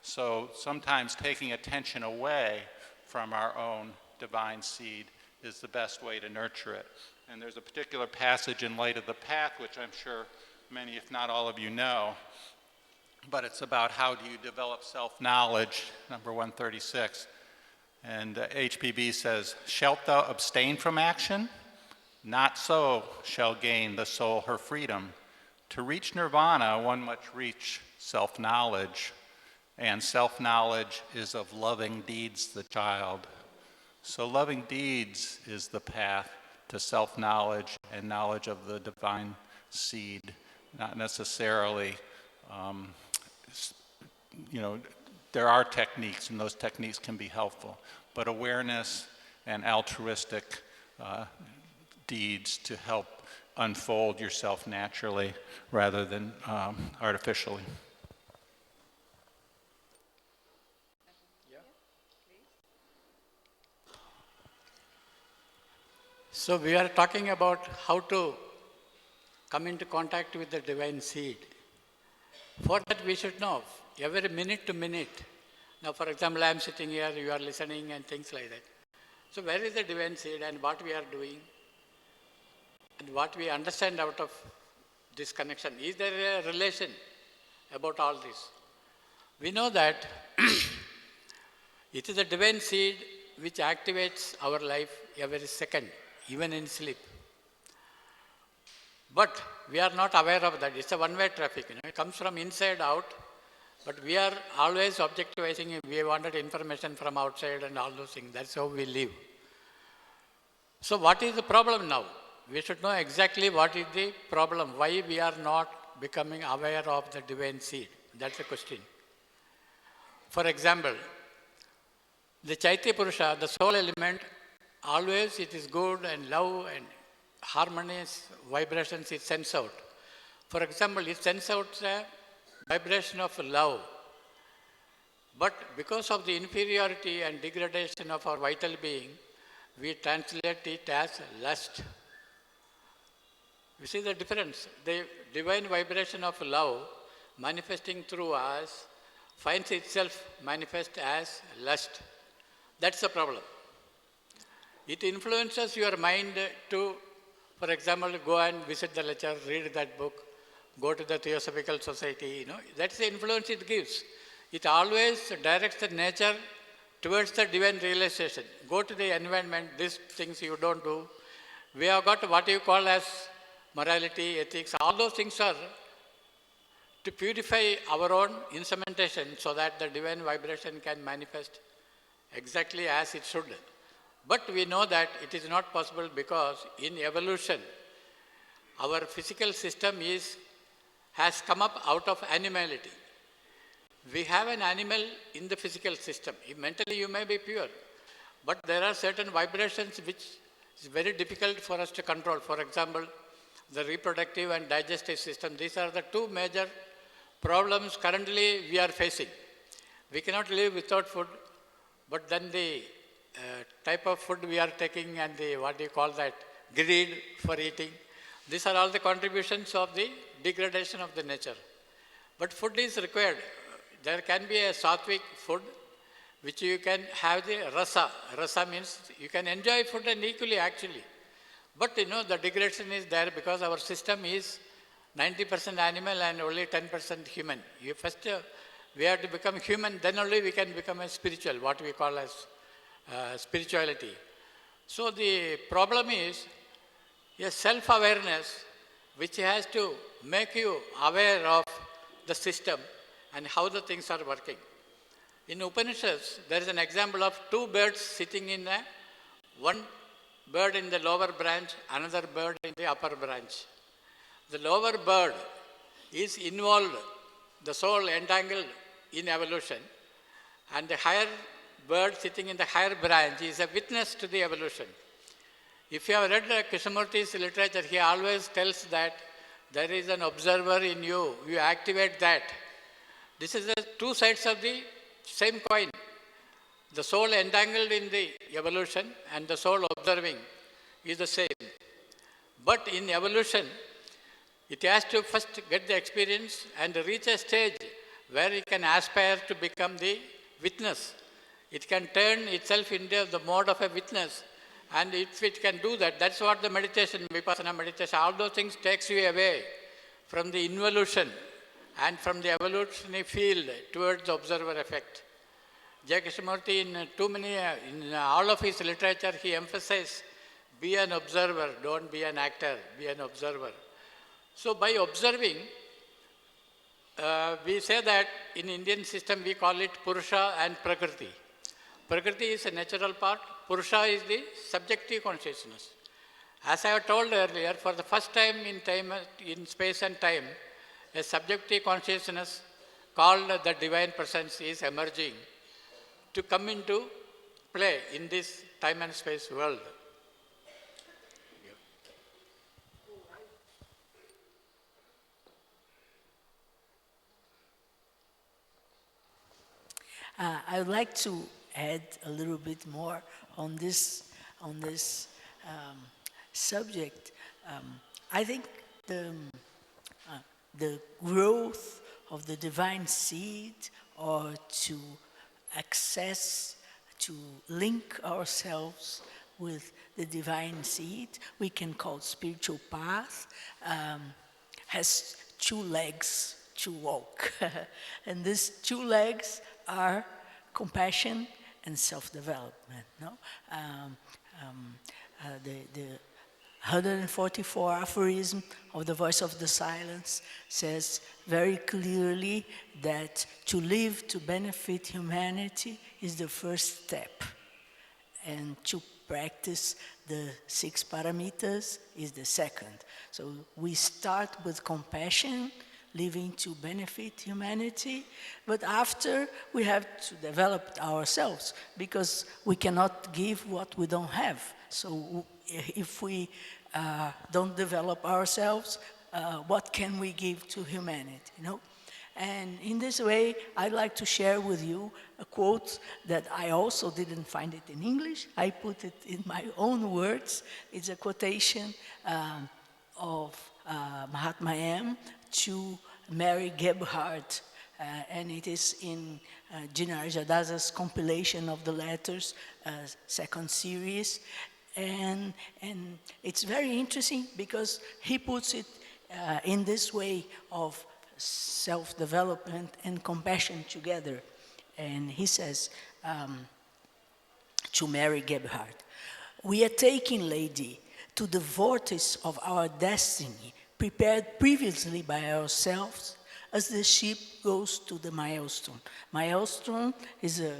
So sometimes taking attention away from our own divine seed is the best way to nurture it. And there's a particular passage in Light of the Path, which I'm sure many, if not all of you know, but it's about how do you develop self-knowledge, number 136. And HPB says, shalt thou abstain from action? Not so shall gain the soul her freedom. To reach nirvana, one must reach self-knowledge, and self-knowledge is of loving deeds the child. So loving deeds is the path to self-knowledge and knowledge of the divine seed, not necessarily, there are techniques, and those techniques can be helpful, but awareness and altruistic deeds to help unfold yourself naturally rather than artificially. So we are talking about how to come into contact with the divine seed. For that we should know every minute to minute. Now for example, I am sitting here, you are listening and things like that. So where is the divine seed and what we are doing and what we understand out of this connection? Is there a relation about all this? We know that it is the divine seed which activates our life every second, even in sleep. But we are not aware of that. It's a one-way traffic. It comes from inside out, but we are always objectivizing. We wanted information from outside and all those things. That's how we live. So what is the problem now? We should know exactly what is the problem, why we are not becoming aware of the divine seed. That's the question. For example, the Chaitya Purusha, the soul element, always it is good and love and harmonious vibrations it sends out. For example, it sends out a vibration of love. But because of the inferiority and degradation of our vital being, we translate it as lust. You see the difference? The divine vibration of love manifesting through us finds itself manifest as lust. That's the problem. It influences your mind to, for example, go and visit the lecture, read that book, go to the Theosophical Society, That's the influence it gives. It always directs the nature towards the divine realization. Go to the environment, these things you don't do. We have got what you call as morality, ethics, all those things are to purify our own instrumentation so that the divine vibration can manifest exactly as it should. But we know that it is not possible because in evolution, our physical system has come up out of animality. We have an animal in the physical system. Mentally you may be pure, but there are certain vibrations which is very difficult for us to control. For example, the reproductive and digestive system. These are the two major problems currently we are facing. We cannot live without food, but then the type of food we are taking and the, what do you call that, greed for eating. These are all the contributions of the degradation of the nature. But food is required. There can be a sattvic food which you can have the rasa. Rasa means you can enjoy food and equally actually. But the degradation is there because our system is 90% animal and only 10% human. We have to become human, then only we can become a spiritual, what we call as spirituality. So the problem is a self-awareness which has to make you aware of the system and how the things are working. In Upanishads, there is an example of two birds sitting in one bird in the lower branch, another bird in the upper branch. The lower bird is involved, the soul entangled in evolution, and the higher bird sitting in the higher branch is a witness to the evolution. If you have read Krishnamurti's literature, he always tells that there is an observer in you, you activate that. This is the two sides of the same coin. The soul entangled in the evolution and the soul observing is the same. But in evolution, it has to first get the experience and reach a stage where it can aspire to become the witness. It can turn itself into the mode of a witness. And if it can do that, that's what the meditation, Vipassana meditation, all those things takes you away from the involution and from the evolutionary field towards the observer effect. J. Krishnamurti, in all of his literature, he emphasizes, be an observer, don't be an actor, be an observer. So by observing, we say that in Indian system we call it Purusha and Prakriti. Prakriti is a natural part, Purusha is the subjective consciousness. As I have told earlier, for the first time in space and time, a subjective consciousness called the divine presence is emerging to come into play in this time and space world. I would like to add a little bit more on this subject. I think the growth of the divine seed, or to access, to link ourselves with the divine seed, we can call spiritual path, has two legs to walk. And these two legs are compassion and self-development. No? The 144 aphorism of the Voice of the Silence says very clearly that to live to benefit humanity is the first step, and to practice the 6 paramitas is the second. So we start with compassion, living to benefit humanity, but after we have to develop ourselves, because we cannot give what we don't have. So if we don't develop ourselves, what can we give to humanity, you know? And in this way, I'd like to share with you a quote that I also didn't find it in English. I put it in my own words. It's a quotation of Mahatma M to Mary Gebhardt, and it is in Jinar Jadasa's compilation of the letters, second series. And it's very interesting because he puts it in this way of self-development and compassion together. And he says to Mary Gebhardt, "We are taking, lady, to the vortex of our destiny, prepared previously by ourselves, as the ship goes to the maelstrom." Maelstrom is a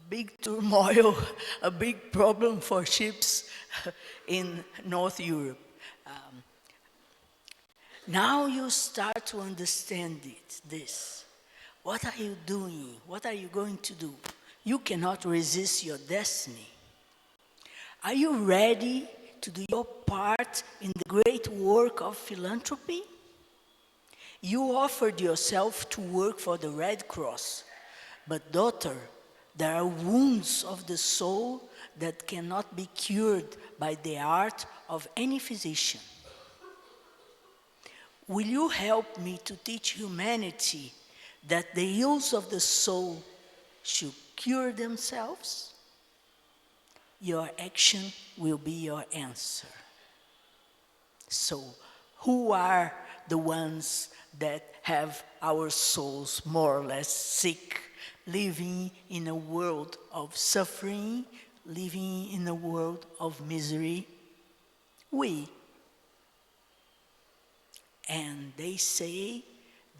big turmoil, a big problem for ships in North Europe. Now you start to understand this. What are you doing? What are you going to do? You cannot resist your destiny. Are you ready to do your part in the great work of philanthropy? You offered yourself to work for the Red Cross, but daughter, there are wounds of the soul that cannot be cured by the art of any physician. Will you help me to teach humanity that the ills of the soul should cure themselves? Your action will be your answer. So, who are the ones that have our souls more or less sick, living in a world of suffering, living in a world of misery? We. And they say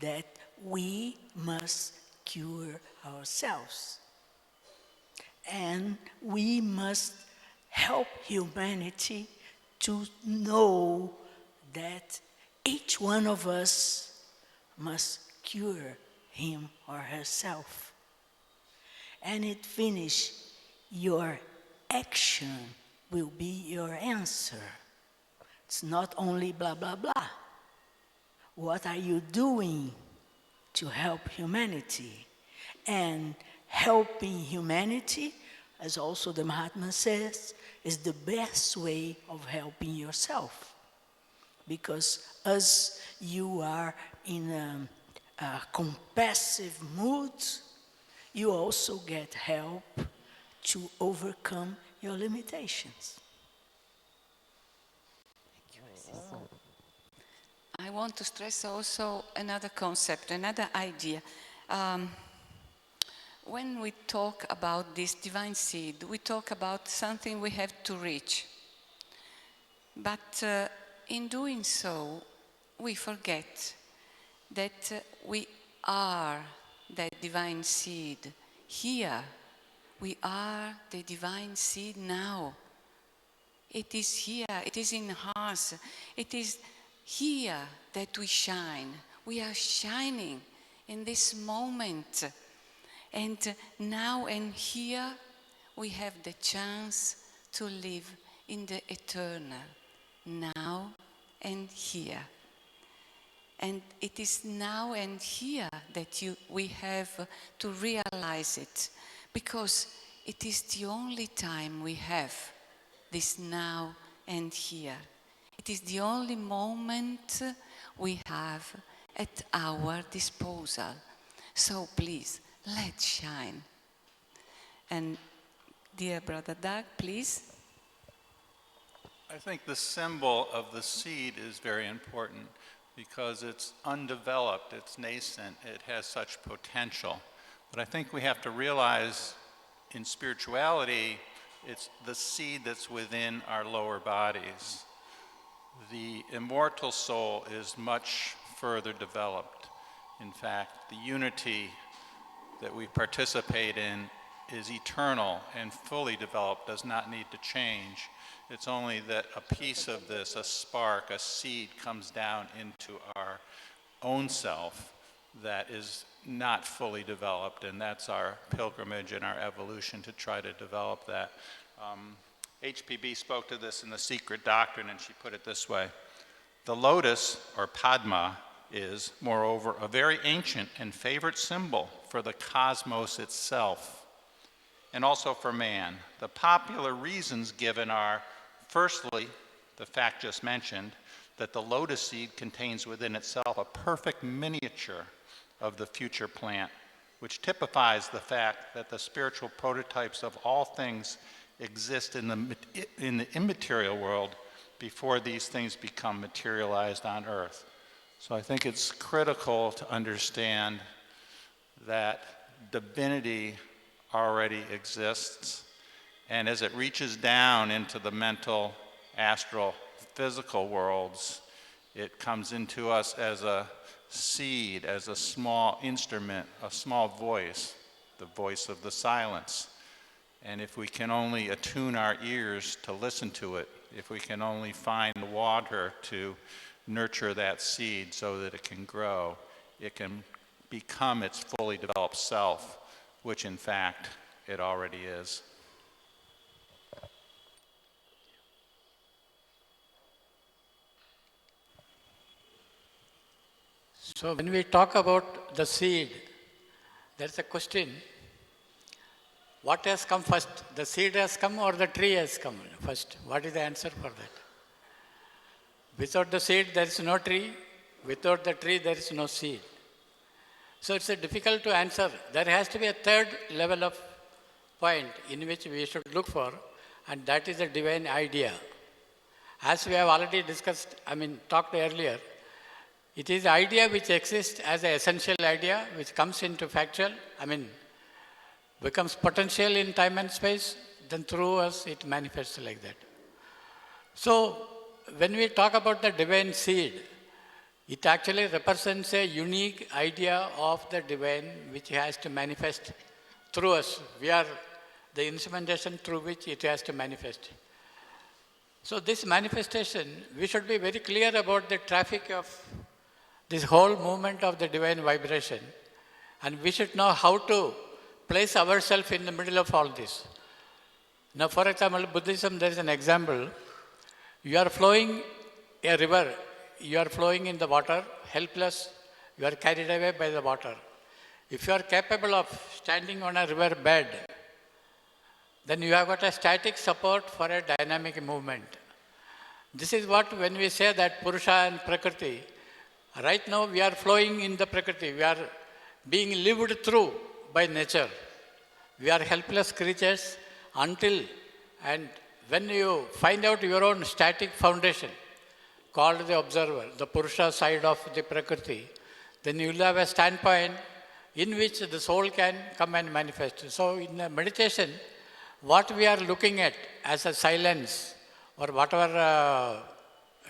that we must cure ourselves. And we must help humanity to know that each one of us must cure him or herself. And it finished, your action will be your answer. It's not only blah, blah, blah. What are you doing to help humanity? And helping humanity, as also the Mahatma says, is the best way of helping yourself. Because as you are in a compassive mood, you also get help to overcome your limitations. I want to stress also another concept, another idea. When we talk about this divine seed, we talk about something we have to reach. But in doing so, we forget that we are that divine seed here. We are the divine seed now. It is here, it is in us, it is here that we shine. We are shining in this moment. And now and here we have the chance to live in the eternal, now and here. And it is now and here that we have to realize it, because it is the only time we have, this now and here. It is the only moment we have at our disposal. So please, let's shine. And dear Brother Doug, please. I think the symbol of the seed is very important because it's undeveloped, it's nascent, it has such potential. But I think we have to realize in spirituality, it's the seed that's within our lower bodies. The immortal soul is much further developed. In fact, the unity that we participate in is eternal and fully developed, does not need to change. It's only that a piece of this, a spark, a seed, comes down into our own self that is not fully developed, and that's our pilgrimage and our evolution to try to develop that. HPB spoke to this in The Secret Doctrine, and she put it this way: the lotus, or Padma, is, moreover, a very ancient and favorite symbol for the cosmos itself, and also for man. The popular reasons given are, firstly, the fact just mentioned, that the lotus seed contains within itself a perfect miniature of the future plant, which typifies the fact that the spiritual prototypes of all things exist in the immaterial world before these things become materialized on earth. So I think it's critical to understand that divinity already exists, and as it reaches down into the mental, astral, physical worlds, it comes into us as a seed, as a small instrument, a small voice, the voice of the silence. And if we can only attune our ears to listen to it, if we can only find the water to nurture that seed so that it can grow, it can become its fully developed self, which in fact it already is. So when we talk about the seed, there's a question: what has come first? The seed has come or the tree has come first? What is the answer for that? Without the seed, there is no tree. Without the tree, there is no seed. So it's difficult to answer. There has to be a third level of point in which we should look for, and that is the divine idea. As we have already discussed, talked earlier, it is the idea which exists as an essential idea, which comes into factual, becomes potential in time and space, then through us it manifests like that. So when we talk about the divine seed, it actually represents a unique idea of the divine which has to manifest through us. We are the instrumentation through which it has to manifest. So this manifestation, we should be very clear about the traffic of this whole movement of the divine vibration, and we should know how to place ourselves in the middle of all this. Now, for example, Buddhism, there is an example. You are flowing a river, you are flowing in the water, helpless, you are carried away by the water. If you are capable of standing on a river bed, then you have got a static support for a dynamic movement. This is what, when we say that Purusha and Prakriti, right now we are flowing in the Prakriti, we are being lived through by nature. We are helpless creatures until and when you find out your own static foundation, called the observer, the Purusha side of the Prakriti, then you will have a standpoint in which the soul can come and manifest. So in meditation, what we are looking at as a silence, or whatever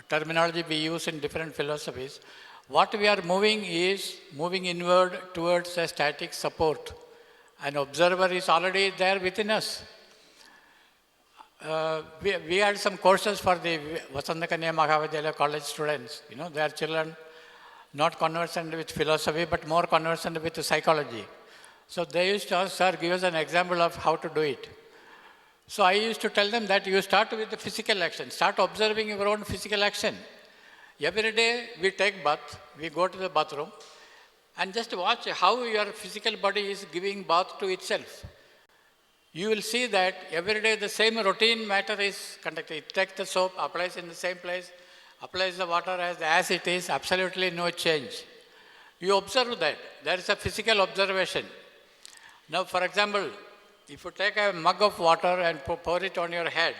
terminology we use in different philosophies, what we are moving is moving inward towards a static support. An observer is already there within us. We had some courses for the Vasandakanya Mahavidyalaya college students. They are children not conversant with philosophy, but more conversant with psychology. So they used to ask, sir, give us an example of how to do it. So I used to tell them that you start with the physical action. Start observing your own physical action. Every day we take bath, we go to the bathroom, and just watch how your physical body is giving bath to itself. You will see that every day the same routine matter is conducted. It takes the soap, applies in the same place, applies the water as it is, absolutely no change. You observe that. There is a physical observation. Now, for example, if you take a mug of water and pour it on your head,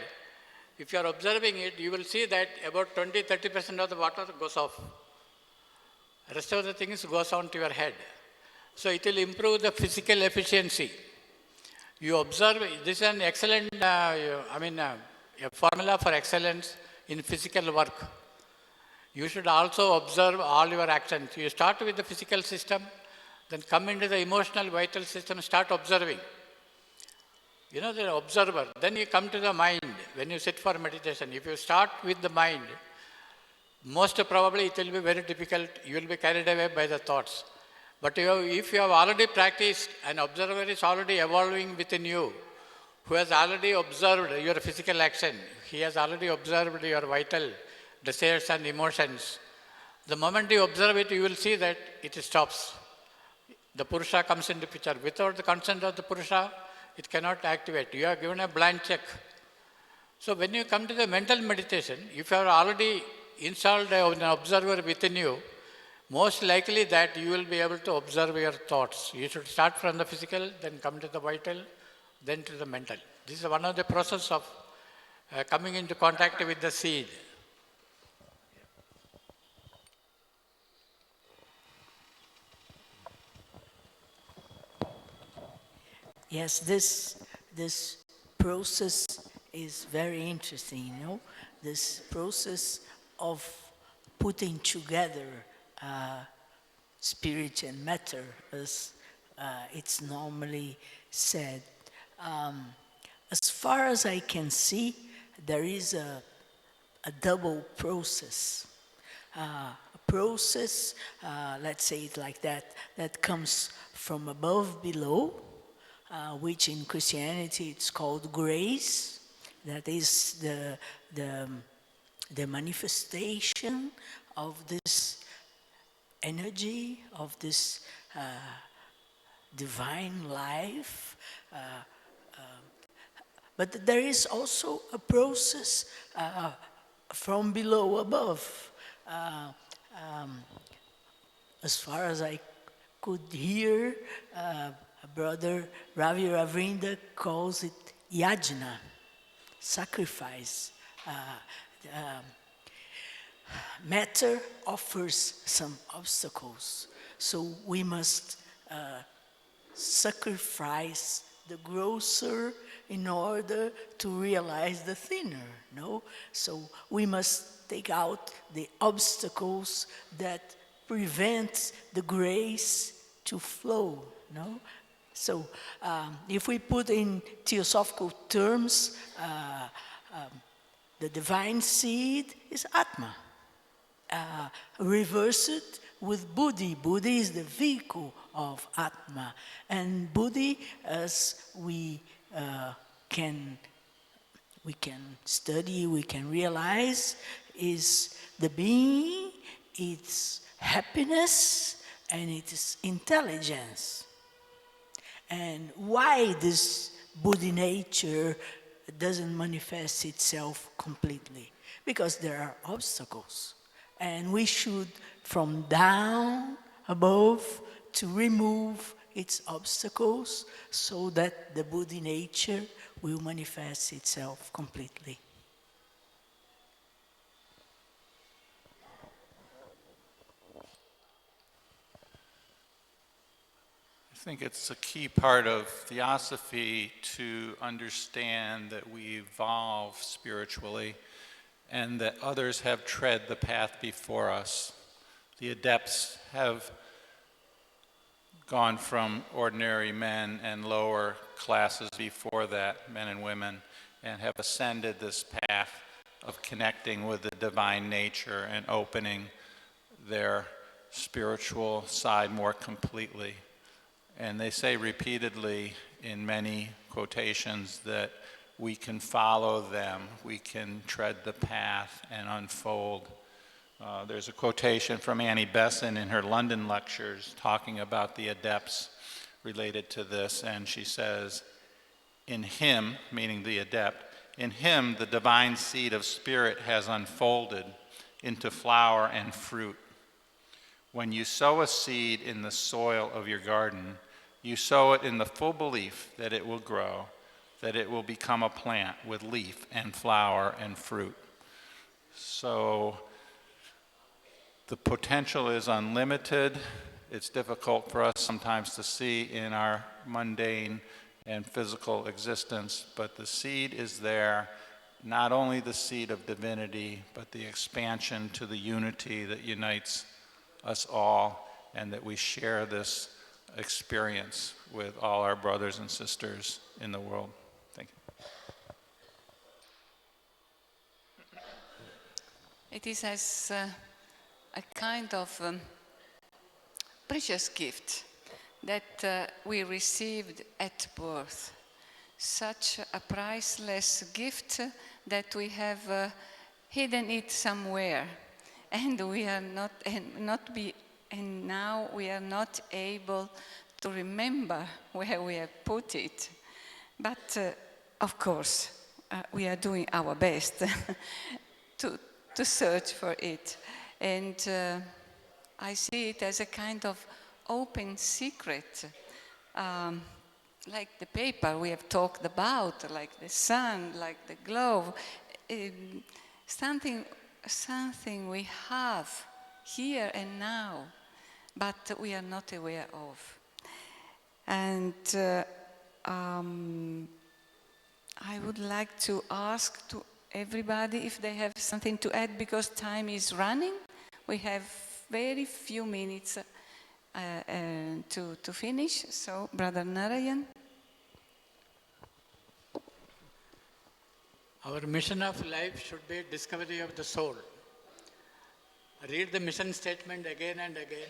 if you are observing it, you will see that about 20-30% of the water goes off. The rest of the things goes on to your head. So it will improve the physical efficiency. You observe, this is an excellent, a formula for excellence in physical work. You should also observe all your actions. You start with the physical system, then come into the emotional vital system, start observing. You know, the observer. Then you come to the mind when you sit for meditation. If you start with the mind, most probably it will be very difficult. You will be carried away by the thoughts. But if you have already practiced, an observer is already evolving within you, who has already observed your physical action. He has already observed your vital desires and emotions. The moment you observe it, you will see that it stops. The Purusha comes into picture. Without the consent of the Purusha, it cannot activate. You are given a blank check. So when you come to the mental meditation, if you have already installed an observer within you, most likely that you will be able to observe your thoughts. You should start from the physical, then come to the vital, then to the mental. This is one of the process of coming into contact with the seed. Yes, this process is very interesting, you know, this process of putting together spirit and matter, as it's normally said. As far as I can see, there is a double process. A process, let's say it like that, that comes from above below, which in Christianity it's called grace. That is the manifestation of this energy, of this divine life. But there is also a process from below above. As far as I could hear, Brother Ravi Ravrinda calls it yajna, sacrifice. Matter offers some obstacles, so we must sacrifice the grosser in order to realize the thinner, no? So we must take out the obstacles that prevent the grace to flow, no? So if we put in theosophical terms, the divine seed is Atma. Reverse it with Buddhi. Buddhi is the vehicle of Atma. And Buddhi, as we can study, we can realize, is the being, its happiness, and its intelligence. And why this Buddhi nature doesn't manifest itself completely? Because there are obstacles. And we should, from down above, to remove its obstacles so that the Buddhi nature will manifest itself completely. I think it's a key part of theosophy to understand that we evolve spiritually and that others have tread the path before us. The adepts have gone from ordinary men and lower classes before that, men and women, and have ascended this path of connecting with the divine nature and opening their spiritual side more completely. And they say repeatedly in many quotations that we can follow them, we can tread the path and unfold There's a quotation from Annie Besson in her London lectures talking about the adepts related to this, and she says, in him, meaning the adept, in him the divine seed of spirit has unfolded into flower and fruit. When you sow a seed in the soil of your garden, you sow it in the full belief that it will grow, that it will become a plant with leaf and flower and fruit. So the potential is unlimited. It's difficult for us sometimes to see in our mundane and physical existence, but the seed is there, not only the seed of divinity, but the expansion to the unity that unites us all, and that we share this experience with all our brothers and sisters in the world. Thank you. It is as a kind of precious gift that we received at birth. Such a priceless gift that we have hidden it somewhere, and we are not, and now we are not able to remember where we have put it. But of course, we are doing our best to search for it, and I see it as a kind of open secret, like the paper we have talked about, like the sun, like the globe, something we have here and now, but we are not aware of. And I would like to ask to everybody if they have something to add, because time is running. We have very few minutes to finish. So, Brother Narayan. Our mission of life should be discovery of the soul. Read the mission statement again and again.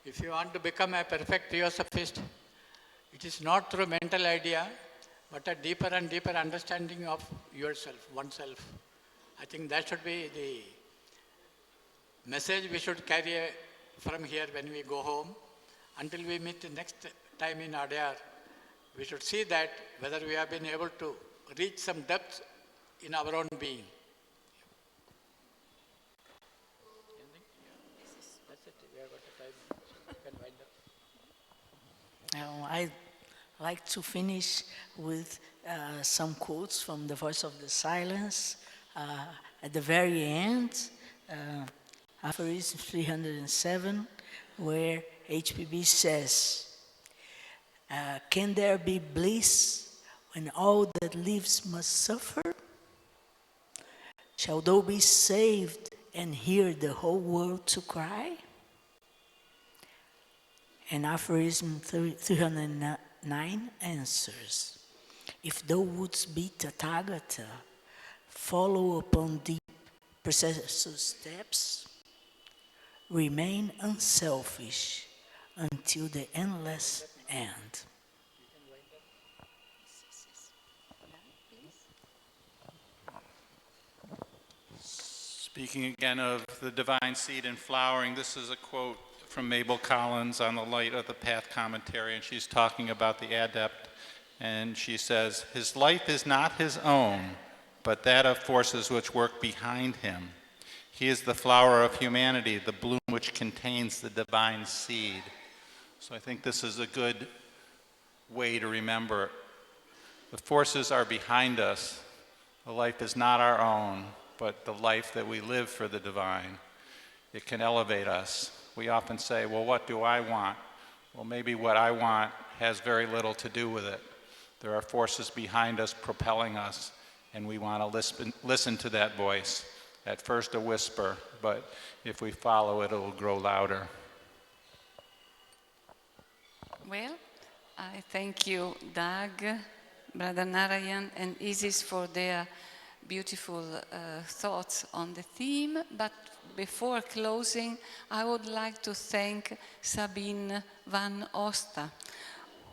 If you want to become a perfect theosophist, it is not through mental idea, but a deeper and deeper understanding of yourself, oneself. I think that should be the message we should carry from here when we go home. Until we meet the next time in Adyar, we should see that whether we have been able to reach some depth in our own being. I'd like to finish with some quotes from The Voice of the Silence. At the very end, aphorism 307, where HPB says, can there be bliss when all that lives must suffer? Shall thou be saved and hear the whole world to cry? And aphorism 309 answers, if thou wouldst be Tathagata, follow upon deep processor steps, remain unselfish until the endless end. Speaking again of the divine seed and flowering, this is a quote from Mabel Collins on the Light of the Path commentary, and she's talking about the adept, and she says, his life is not his own, but that of forces which work behind him. He is the flower of humanity, the bloom which contains the divine seed. So I think this is a good way to remember. The forces are behind us. The life is not our own, but the life that we live for the divine. It can elevate us. We often say, well, what do I want? Well, maybe what I want has very little to do with it. There are forces behind us propelling us, and we want to listen to that voice. At first a whisper, but if we follow it, it will grow louder. Well, I thank you, Doug, Brother Narayan, and Isis for their beautiful thoughts on the theme. But before closing, I would like to thank Sabine van Osta,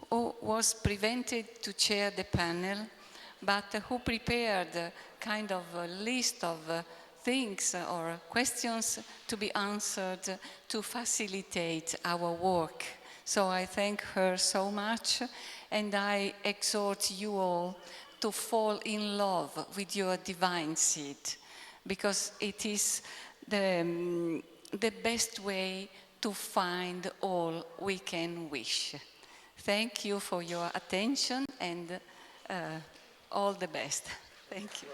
who was prevented to chair the panel, but who prepared a kind of a list of things or questions to be answered to facilitate our work. So I thank her so much, and I exhort you all to fall in love with your divine seed, because it is the best way to find all we can wish. Thank you for your attention, and all the best. Thank you.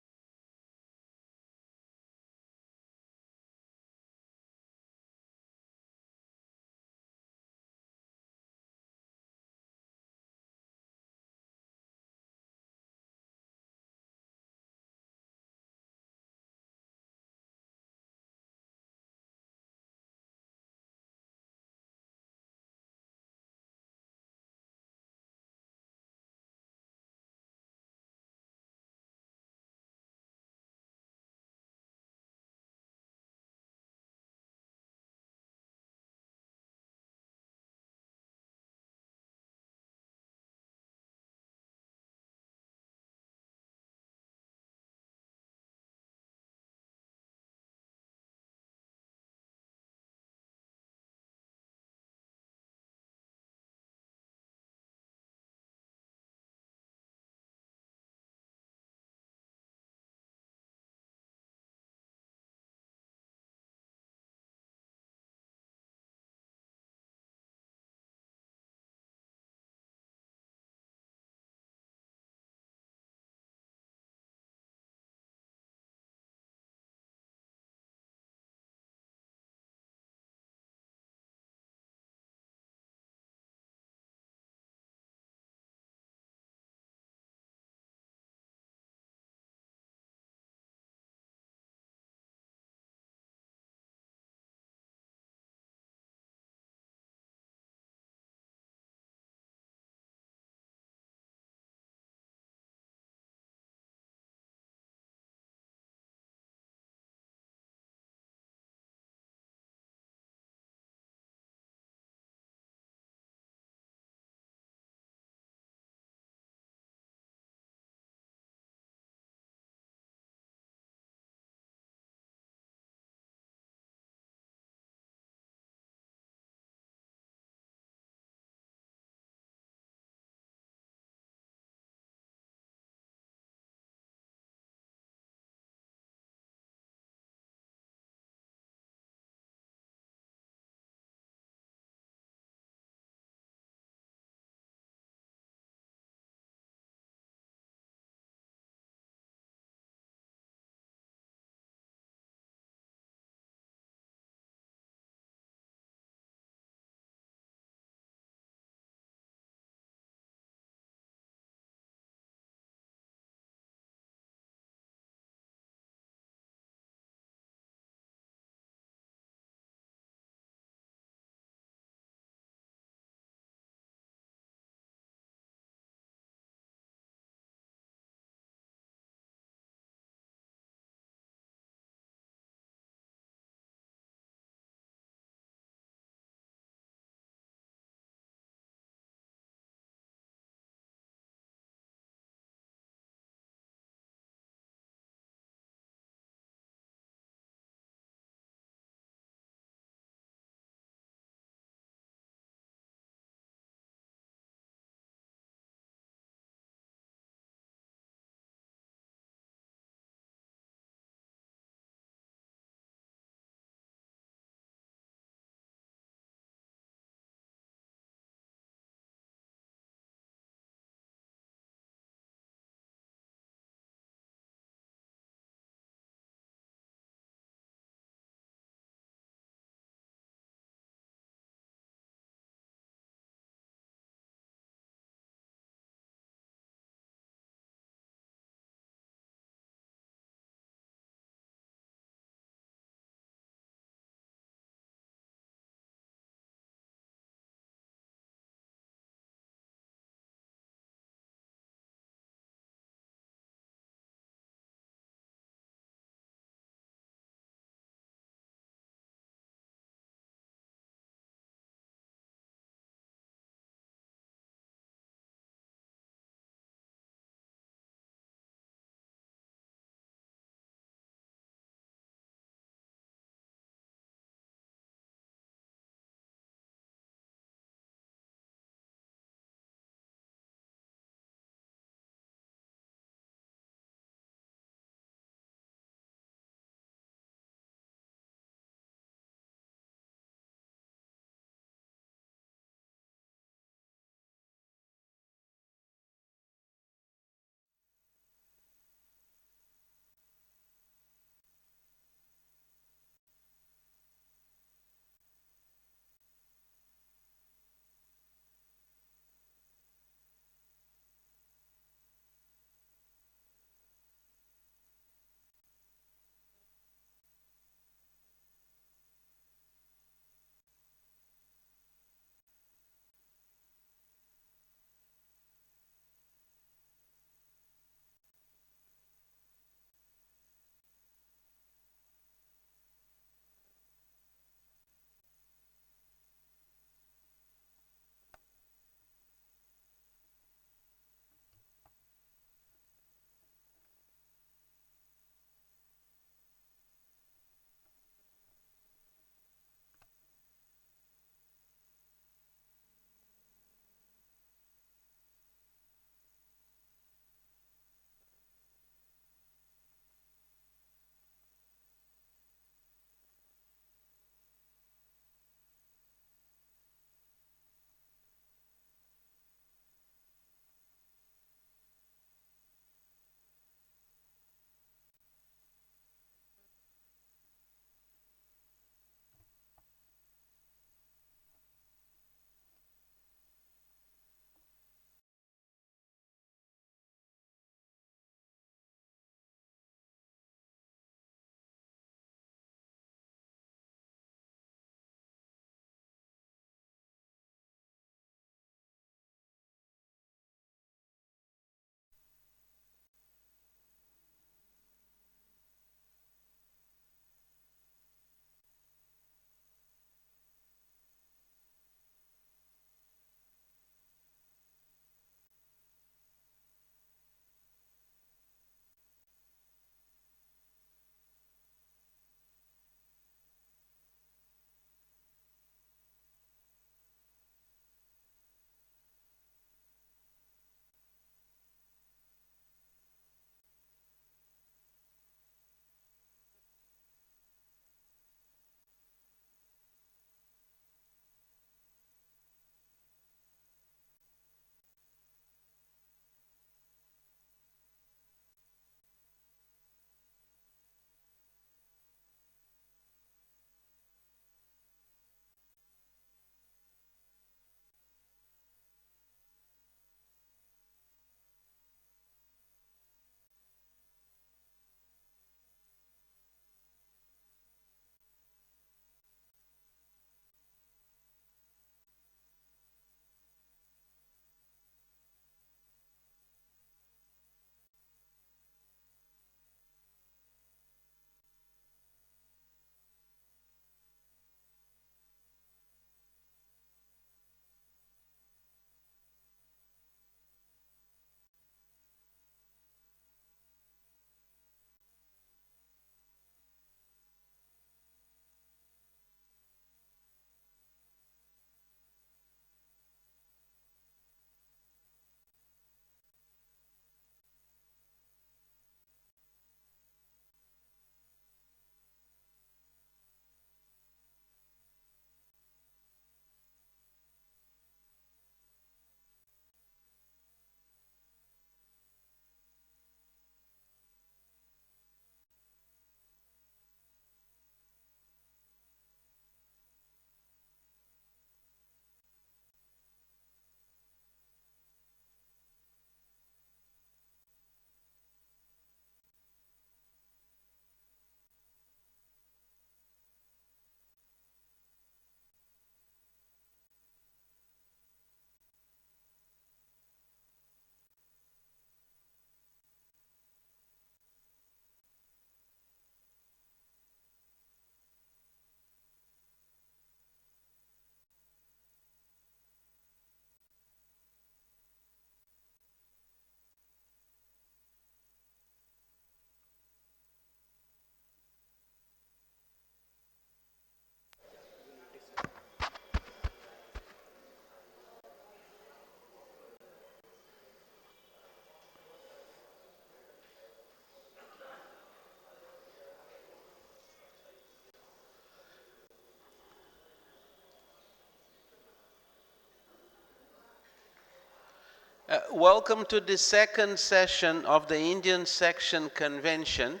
Welcome to the second session of the Indian Section Convention.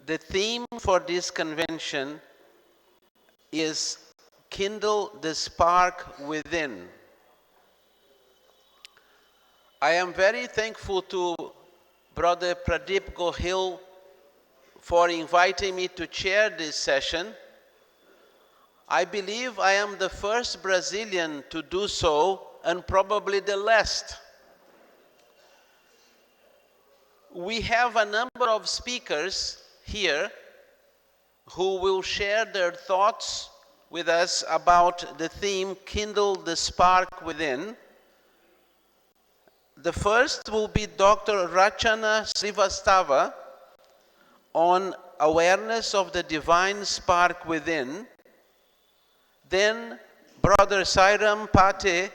The theme for this convention is Kindle the Spark Within. I am very thankful to Brother Pradeep Gohil for inviting me to chair this session. I believe I am the first Brazilian to do so, and probably the last. We have a number of speakers here who will share their thoughts with us about the theme, Kindle the Spark Within. The first will be Dr. Rachana Srivastava on awareness of the divine spark within. Then Brother Sairam Pate,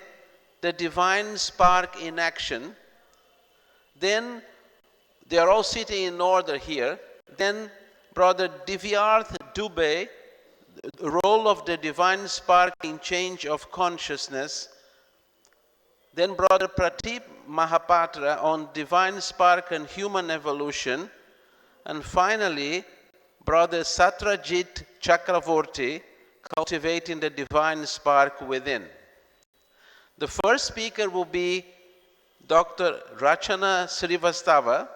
the divine spark in action. Then they are all sitting in order here. Then Brother Divyarth Dubey, the role of the divine spark in change of consciousness. Then Brother Pratip Mahapatra on divine spark and human evolution. And finally, Brother Satrajit Chakravorty, cultivating the divine spark within. The first speaker will be Dr. Rachana Srivastava.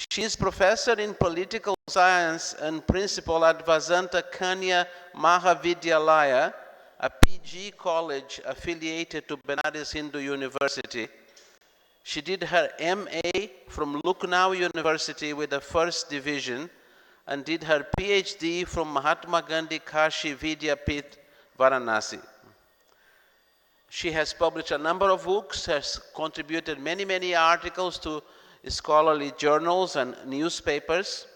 She is professor in political science and principal at Vasanta Kanya Mahavidyalaya, a PG college affiliated to Benares Hindu University. She did her MA from Lucknow University with the first division and did her PhD from Mahatma Gandhi Kashi Vidyapith, Varanasi. She has published a number of books, has contributed many articles to scholarly journals and newspapers.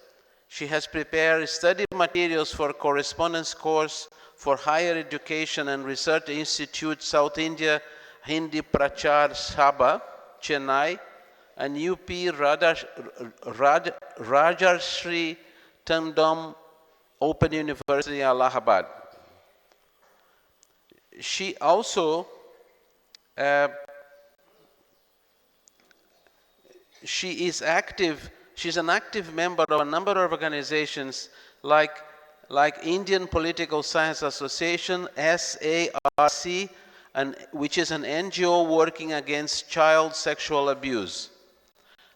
She has prepared study materials for correspondence course for Higher Education and Research Institute, South India, Hindi Prachar Sabha, Chennai, and UP Rajarshri Tandon Open University, Allahabad. She also she's an active member of a number of organizations like Indian Political Science Association, SARC, which is an NGO working against child sexual abuse.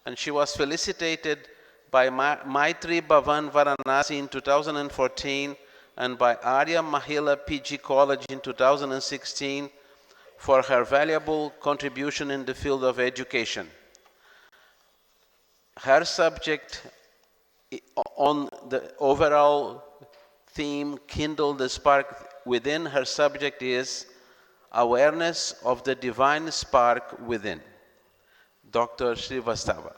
And she was felicitated by Maitri Bhavan Varanasi in 2014 and by Arya Mahila PG College in 2016 for her valuable contribution in the field of education. Her subject on the overall theme, Kindle the Spark Within, her subject is awareness of the divine spark within. Dr. Srivastava.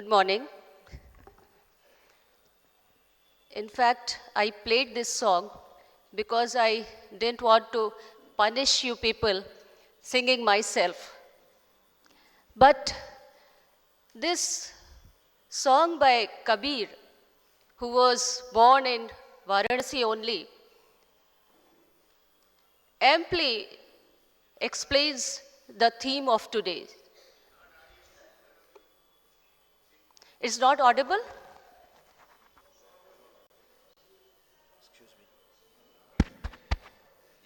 Good morning. In fact, I played this song because I didn't want to punish you people singing myself. But this song by Kabir, who was born in Varanasi only, amply explains the theme of today. It's not audible? Excuse me.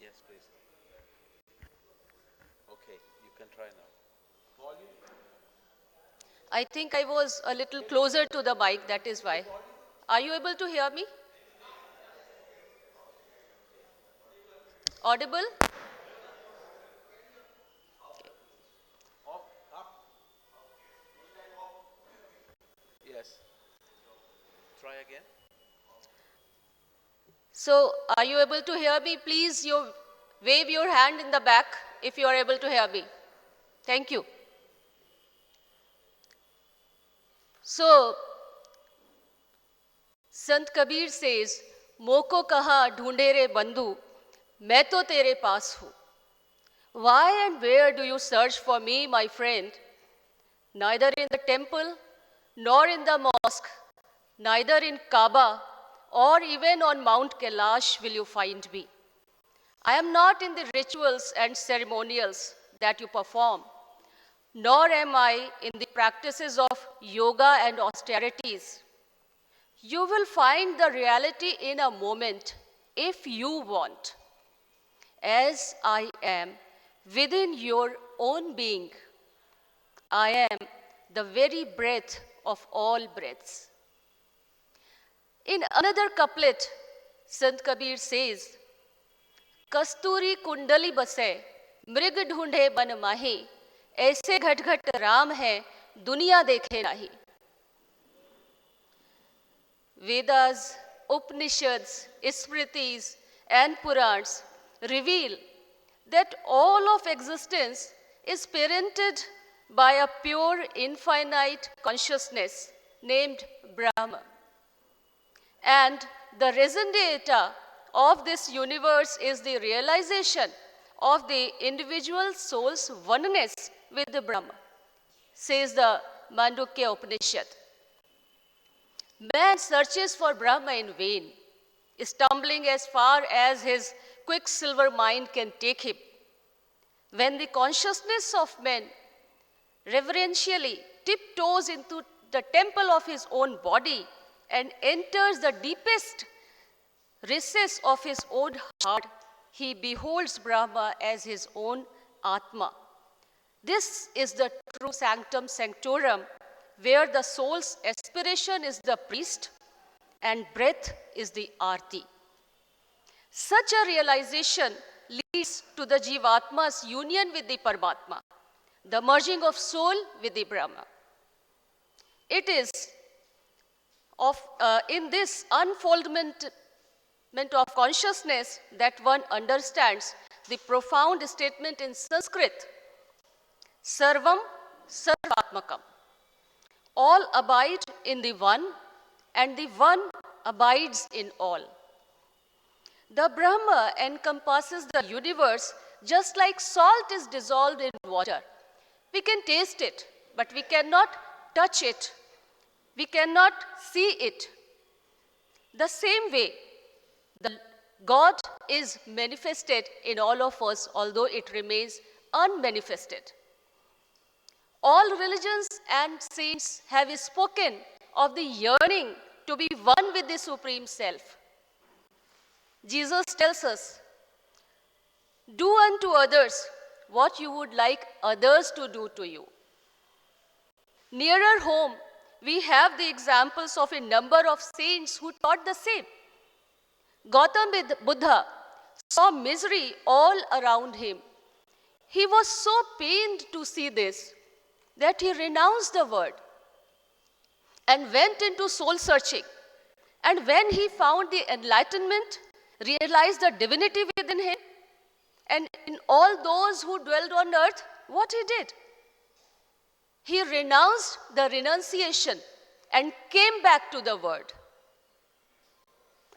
Yes, please. Okay, you can try now. I think I was a little closer to the mic, that is why. Are you able to hear me? Audible? Yes. Try again. So, are you able to hear me? Please, you wave your hand in the back if you are able to hear me. Thank you. So, Sant Kabir says, "Moko kaha dhoonde re bandhu, मैं तो तेरे पास हूँ." Why and where do you search for me, my friend? Neither in the temple, nor in the mosque, neither in Kaaba, or even on Mount Kailash will you find me. I am not in the rituals and ceremonials that you perform, nor am I in the practices of yoga and austerities. You will find the reality in a moment if you want. As I am within your own being, I am the very breath of all breaths. In another couplet, Sant Kabir says, कस्तूरी कुंडली बसे मृग ढूंढे बन माही ऐसे घट घट राम है दुनिया देखे नहीं. Vedas, Upanishads, Smritis, and Purans reveal that all of existence is parented by a pure infinite consciousness named Brahma. And the raison d'etre of this universe is the realization of the individual soul's oneness with the Brahma, says the Mandukya Upanishad. Man searches for Brahma in vain, stumbling as far as his quicksilver mind can take him. When the consciousness of man reverentially tiptoes into the temple of his own body and enters the deepest recess of his own heart, he beholds Brahma as his own Atma. This is the true sanctum sanctorum, where the soul's aspiration is the priest and breath is the arti. Such a realization leads to the Jivatma's union with the Paramatma, the merging of soul with the Brahma. It is in this unfoldment of consciousness that one understands the profound statement in Sanskrit, Sarvam Sarvatmakam. All abide in the one, and the one abides in all. The Brahma encompasses the universe just like salt is dissolved in water. We can taste it, but we cannot touch it. We cannot see it. The same way, the God is manifested in all of us, although it remains unmanifested. All religions and saints have spoken of the yearning to be one with the Supreme Self. Jesus tells us, "Do unto others what you would like others to do to you." Nearer home, we have the examples of a number of saints who taught the same. Gautam Buddha saw misery all around him. He was so pained to see this that he renounced the world and went into soul searching. And when he found the enlightenment, realized the divinity within him, and in all those who dwelled on earth, what he did? He renounced the renunciation and came back to the word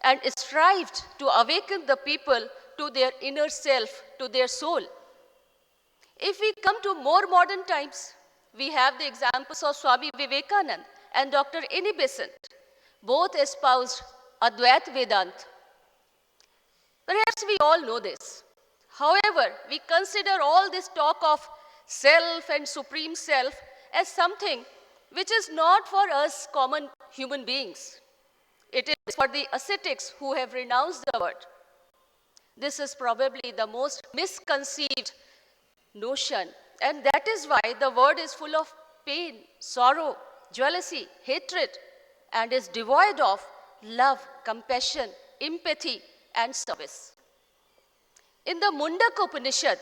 and strived to awaken the people to their inner self, to their soul. If we come to more modern times, we have the examples of Swami Vivekananda and Dr. Annie Besant. Both espoused Advaita Vedanta. Perhaps we all know this. However, we consider all this talk of self and supreme self as something which is not for us common human beings. It is for the ascetics who have renounced the word. This is probably the most misconceived notion, and that is why the word is full of pain, sorrow, jealousy, hatred, and is devoid of love, compassion, empathy, and service. In the Mundaka Upanishad,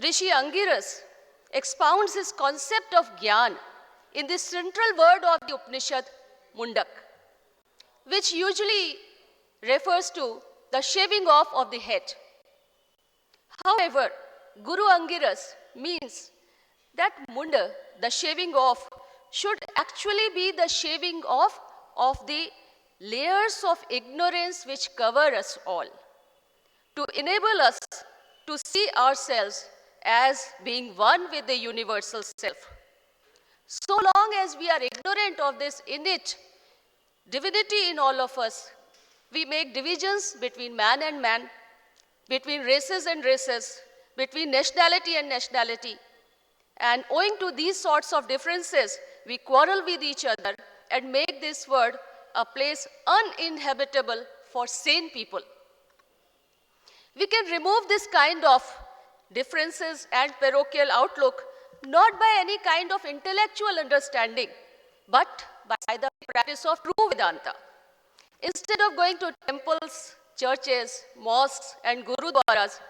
Rishi Angiras expounds his concept of Gyan in the central word of the Upanishad, Mundak, which usually refers to the shaving off of the head. However, Guru Angiras means that Munda, the shaving off, should actually be the shaving off of the layers of ignorance which cover us all, to enable us to see ourselves as being one with the universal self. So long as we are ignorant of this innate divinity in all of us, we make divisions between man and man, between races and races, between nationality and nationality. And owing to these sorts of differences, we quarrel with each other and make this world a place uninhabitable for sane people. We can remove this kind of differences and parochial outlook not by any kind of intellectual understanding, but by the practice of true Vedanta. Instead of going to temples, churches, mosques, and gurudwaras,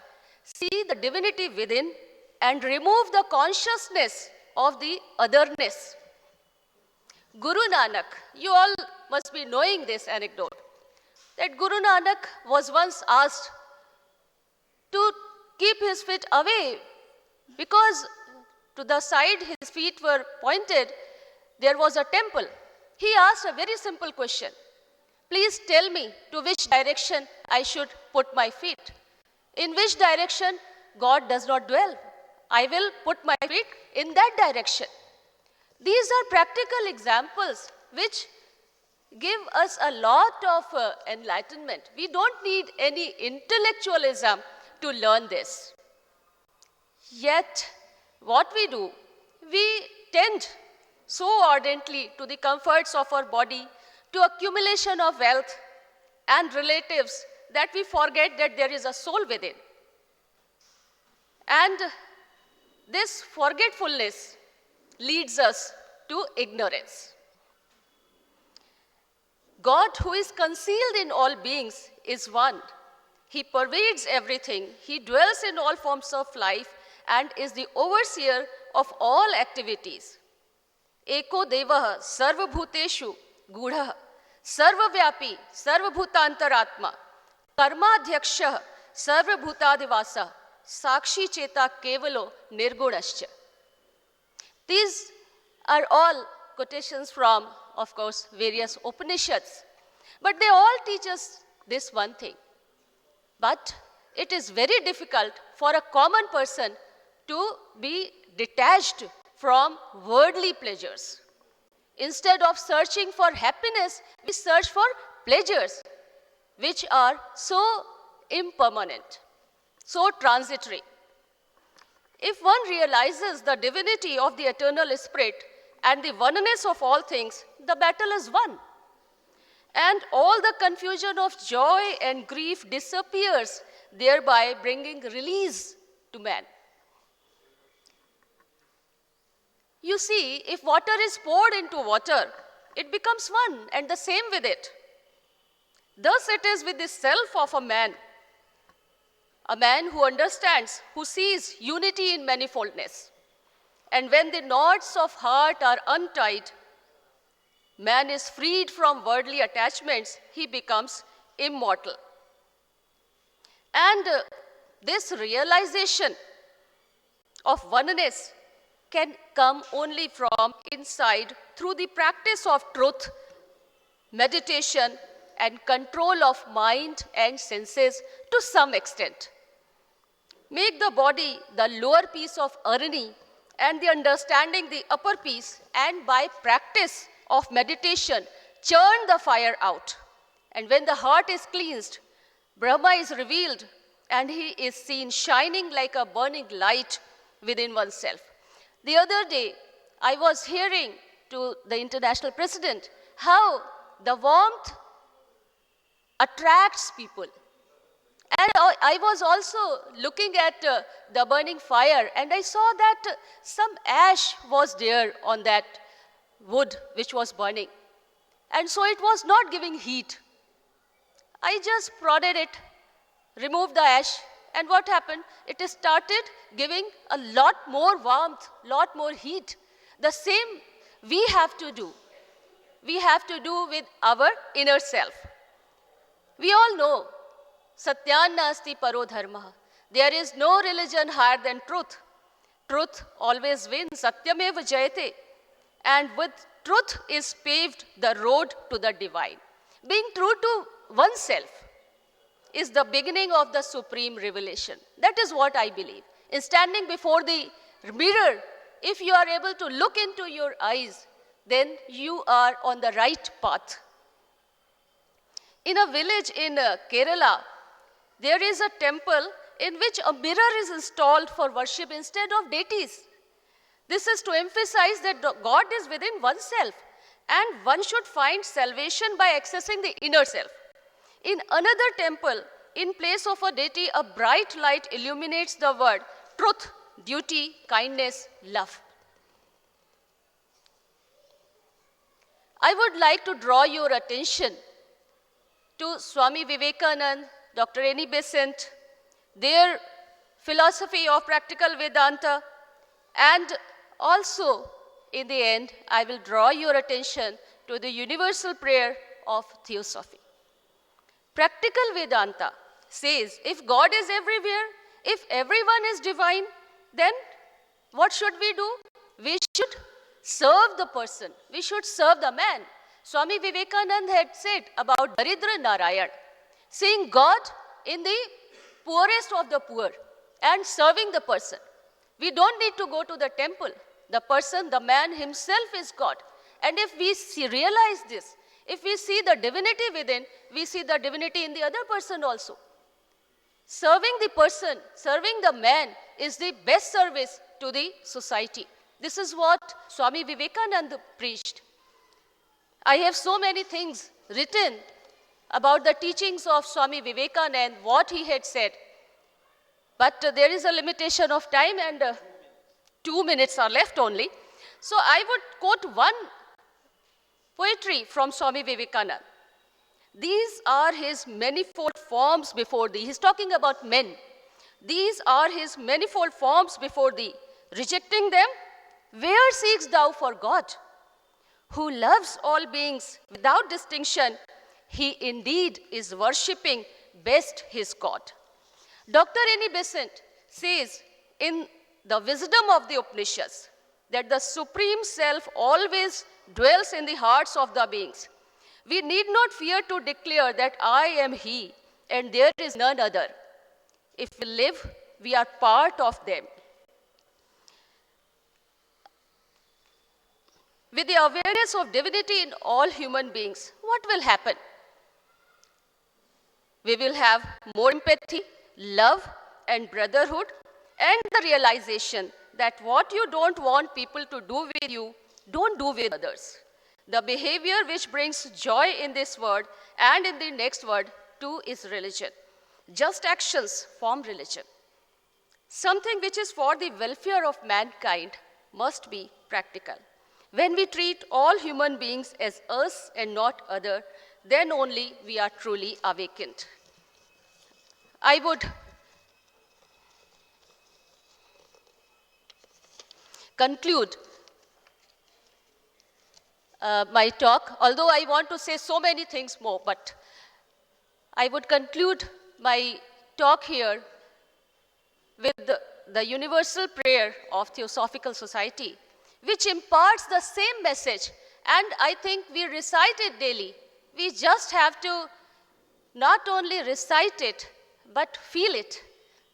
see the divinity within and remove the consciousness of the otherness. Guru Nanak, you all must be knowing this anecdote, that Guru Nanak was once asked to keep his feet away because to the side his feet were pointed, there was a temple. He asked a very simple question. Please tell me to which direction I should put my feet. In which direction God does not dwell. I will put my feet in that direction. These are practical examples which give us a lot of enlightenment. We don't need any intellectualism to learn this. Yet, what we do, we tend so ardently to the comforts of our body, to accumulation of wealth and relatives, that we forget that there is a soul within. And this forgetfulness leads us to ignorance. God, who is concealed in all beings, is one. He pervades everything. He dwells in all forms of life and is the overseer of all activities. Eko Devaha Sarvabhuteshu Gudha Sarvavyapi Sarvabhutantaratma Karmadhyakshah Sarvabhutadivasa Sakshi Cheta Kevalo Nirgunascha. These are all quotations from, of course, various Upanishads. But they all teach us this one thing. But it is very difficult for a common person to be detached from worldly pleasures. Instead of searching for happiness, we search for pleasures, which are so impermanent, so transitory. If one realizes the divinity of the eternal spirit and the oneness of all things, the battle is won. And all the confusion of joy and grief disappears, thereby bringing release to man. You see, if water is poured into water, it becomes one and the same with it. Thus it is with the self of a man who understands, who sees unity in manifoldness. And when the knots of heart are untied, man is freed from worldly attachments, he becomes immortal. And this realization of oneness can come only from inside through the practice of truth, meditation, and control of mind and senses to some extent. Make the body the lower piece of Arani and the understanding the upper piece, and by practice of meditation, churn the fire out. And when the heart is cleansed, Brahma is revealed and he is seen shining like a burning light within oneself. The other day, I was hearing to the international president how the warmth attracts people. And I was also looking at the burning fire, and I saw that some ash was there on that wood which was burning. And so it was not giving heat. I just prodded it, removed the ash, and what happened? It started giving a lot more warmth, lot more heat. The same we have to do. We have to do with our inner self. We all know, Satyan nasti paro dharma. There is no religion higher than truth. Truth always wins. Satyameva jayate. And with truth is paved the road to the divine. Being true to oneself is the beginning of the supreme revelation. That is what I believe. In standing before the mirror, if you are able to look into your eyes, then you are on the right path. In a village in Kerala, there is a temple in which a mirror is installed for worship instead of deities. This is to emphasize that God is within oneself, and one should find salvation by accessing the inner self. In another temple, in place of a deity, a bright light illuminates the word truth, duty, kindness, love. I would like to draw your attention to Swami Vivekananda, Dr. Annie Besant, their philosophy of practical Vedanta, and also, in the end, I will draw your attention to the universal prayer of Theosophy. Practical Vedanta says, if God is everywhere, if everyone is divine, then what should we do? We should serve the person. We should serve the man. Swami Vivekananda had said about Daridra Narayan, seeing God in the poorest of the poor and serving the person. We don't need to go to the temple. The person, the man himself is God. And if we realize this, if we see the divinity within, we see the divinity in the other person also. Serving the person, serving the man is the best service to the society. This is what Swami Vivekananda preached. I have so many things written about the teachings of Swami Vivekananda and what he had said. But there is a limitation of time, and 2 minutes are left only. So I would quote one poetry from Swami Vivekananda. These are his manifold forms before thee. He's talking about men. These are his manifold forms before thee. Rejecting them, where seekst thou for God? Who loves all beings without distinction, he indeed is worshipping best his God. Dr. Annie Besant says in the wisdom of the Upanishads that the Supreme Self always dwells in the hearts of the beings. We need not fear to declare that I am he and there is none other. If we live, we are part of them. With the awareness of divinity in all human beings, what will happen? We will have more empathy, love, and brotherhood, and the realization that what you don't want people to do with you, don't do with others. The behavior which brings joy in this world and in the next world too is religion. Just actions form religion. Something which is for the welfare of mankind must be practical. When we treat all human beings as us and not other, then only we are truly awakened. I would conclude my talk, although I want to say so many things more, but I would conclude my talk here with the universal prayer of Theosophical Society, which imparts the same message. And I think we recite it daily. We just have to not only recite it, but feel it.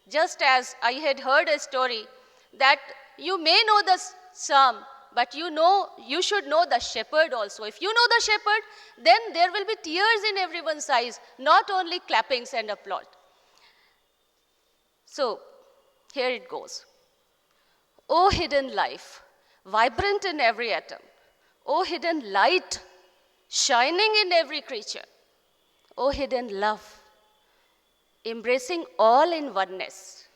Just as I had heard a story that you may know the psalm, but you should know the shepherd also. If you know the shepherd, then there will be tears in everyone's eyes, not only clappings and applause. So, here it goes. O hidden life, vibrant in every atom. O hidden light, shining in every creature. O hidden love, embracing all in oneness.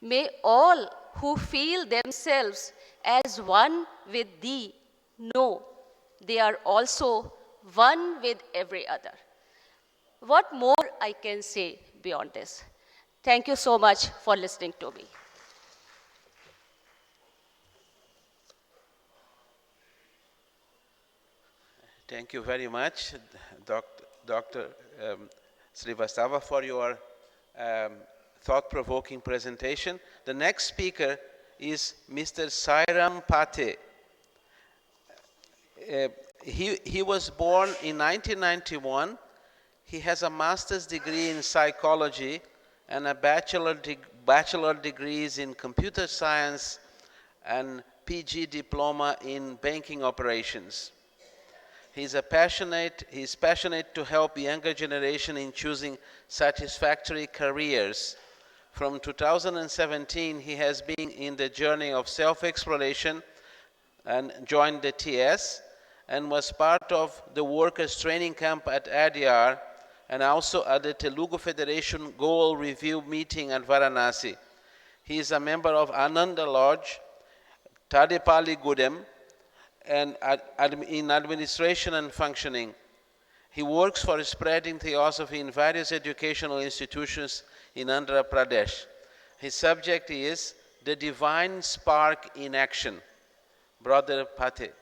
May all who feel themselves as one with thee know they are also one with every other. What more I can say beyond this? Thank you so much for listening to me. Thank you very much, Dr. Srivastava, for your thought-provoking presentation. The next speaker is Mr. Sairam Pate. He was born in 1991. He has a master's degree in psychology and a bachelor degrees in computer science and PG diploma in banking operations. He's passionate to help younger generation in choosing satisfactory careers. From 2017, he has been in the journey of self-exploration and joined the TS and was part of the workers' training camp at Adyar and also at the Telugu Federation Goal Review meeting at Varanasi. He is a member of Ananda Lodge, Tadepalli Gudem, and in administration and functioning. He works for spreading theosophy in various educational institutions in Andhra Pradesh. His subject is the divine spark in action. Brother Pate.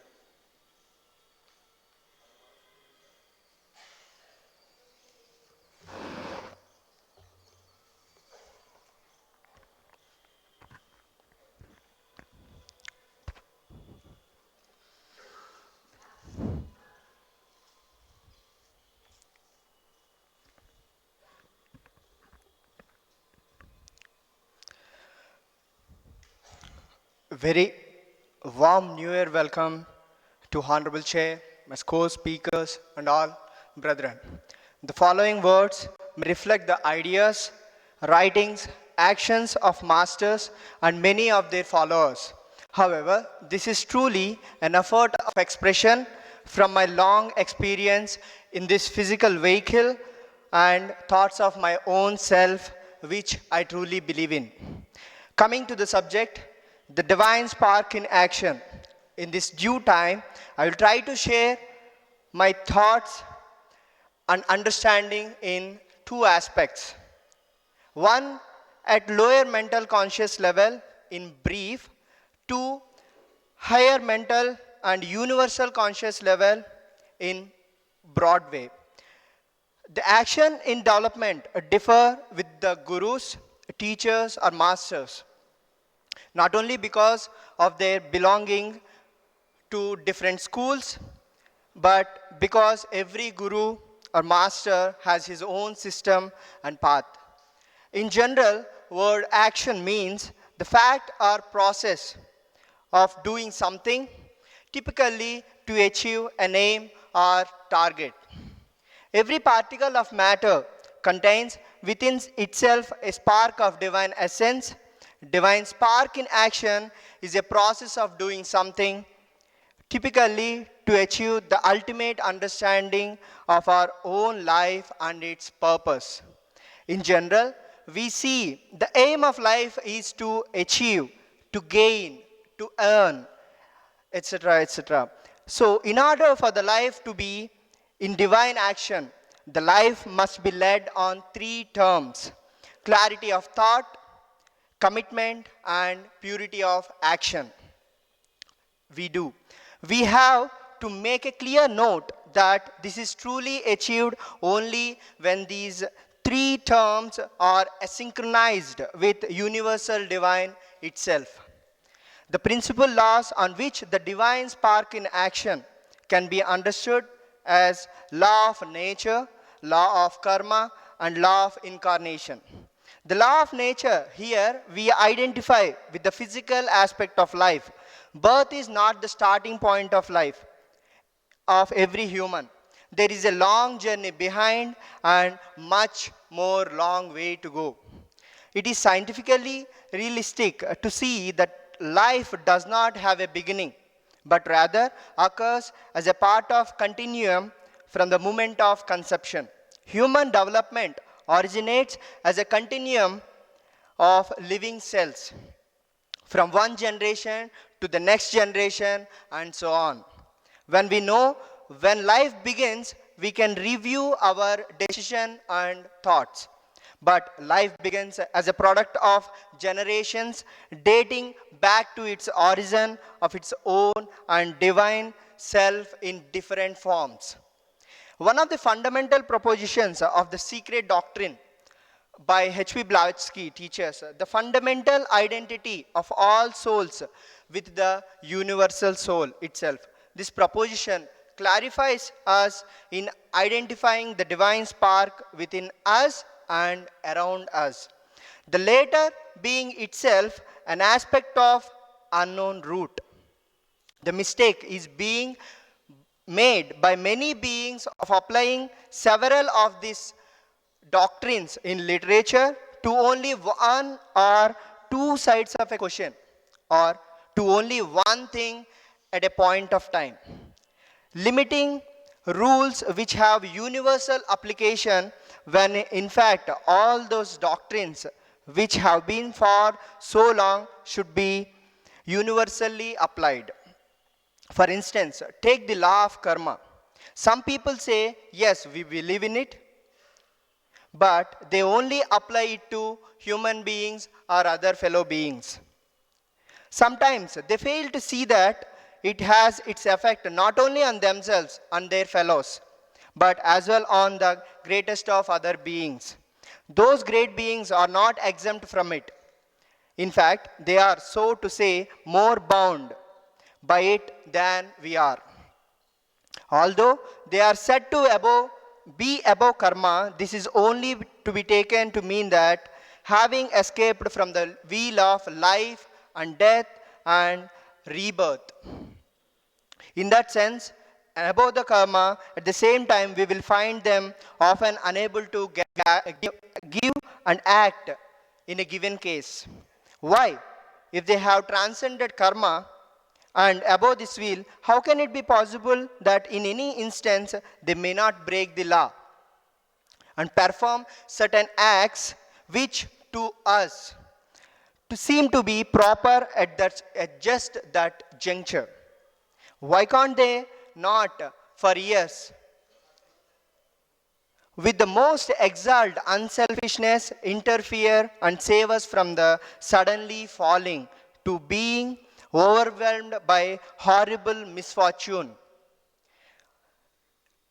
Very warm New Year welcome to Honorable Chair, my co-speakers and all brethren. The following words may reflect the ideas, writings, actions of masters and many of their followers. However, this is truly an effort of expression from my long experience in this physical vehicle and thoughts of my own self, which I truly believe in. Coming to the subject, the divine spark in action. In this due time, I will try to share my thoughts and understanding in two aspects. One, at lower mental conscious level in brief. Two, higher mental and universal conscious level in broad way. The action in development differ with the gurus, teachers or masters, not only because of their belonging to different schools, but because every guru or master has his own system and path. In general, word action means the fact or process of doing something, typically to achieve an aim or target. Every particle of matter contains within itself a spark of divine essence. Divine spark in action is a process of doing something, typically to achieve the ultimate understanding of our own life and its purpose. In general, we see the aim of life is to achieve, to gain, to earn, etc., etc. So, in order for the life to be in divine action, the life must be led on three terms: clarity of thought, commitment, and purity of action. We have to make a clear note that this is truly achieved only when these three terms are synchronized with universal divine itself. The principal laws on which the divine spark in action can be understood as law of nature, law of karma, and law of incarnation. The law of nature here we identify with the physical aspect of life. Birth is not the starting point of life of every human. There is a long journey behind and much more long way to go. It is scientifically realistic to see that life does not have a beginning, but rather occurs as a part of continuum from the moment of conception. Human development originates as a continuum of living cells from one generation to the next generation and so on. When we know when life begins, we can review our decision and thoughts. But life begins as a product of generations dating back to its origin of its own and divine self in different forms. One of the fundamental propositions of the secret doctrine by H.P. Blavatsky teaches the fundamental identity of all souls with the universal soul itself. This proposition clarifies us in identifying the divine spark within us and around us. The latter being itself an aspect of unknown root. The mistake is being made by many beings of applying several of these doctrines in literature to only one or two sides of a question, or to only one thing at a point of time. Limiting rules which have universal application when in fact all those doctrines which have been for so long should be universally applied. For instance, take the law of karma. Some people say, yes, we believe in it, but they only apply it to human beings or other fellow beings. Sometimes they fail to see that it has its effect not only on themselves and their fellows, but as well on the greatest of other beings. Those great beings are not exempt from it. In fact, they are, so to say, more bound by it than we are. Although they are said to be above karma, this is only to be taken to mean that having escaped from the wheel of life and death and rebirth. In that sense, above the karma, at the same time, we will find them often unable to give and act in a given case. Why? If they have transcended karma and above this wheel, how can it be possible that in any instance they may not break the law and perform certain acts which to us to seem to be proper at just that juncture? Why can't they not for years with the most exalt unselfishness interfere and save us from the suddenly falling to being overwhelmed by horrible misfortune?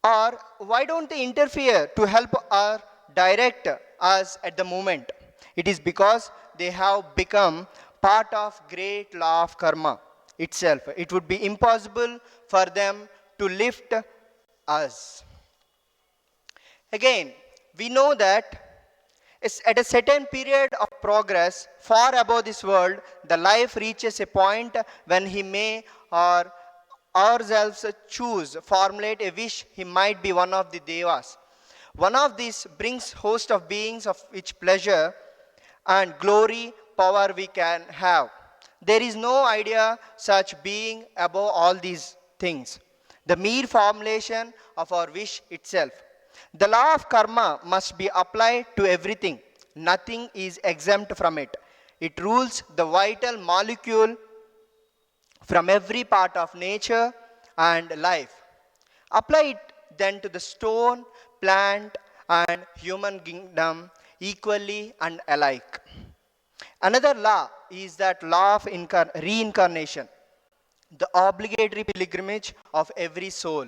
Or why don't they interfere to help or direct us at the moment? It is because they have become part of great law of karma itself. It would be impossible for them to lift us. Again, we know that at a certain period of progress, far above this world, the life reaches a point when he may or ourselves choose, formulate a wish, he might be one of the devas. One of these brings host of beings of which pleasure and glory, power we can have. There is no idea such being above all these things. The mere formulation of our wish itself. The law of karma must be applied to everything. Nothing is exempt from it. It rules the vital molecule from every part of nature and life. Apply it then to the stone, plant, and human kingdom equally and alike. Another law is that law of reincarnation, the obligatory pilgrimage of every soul.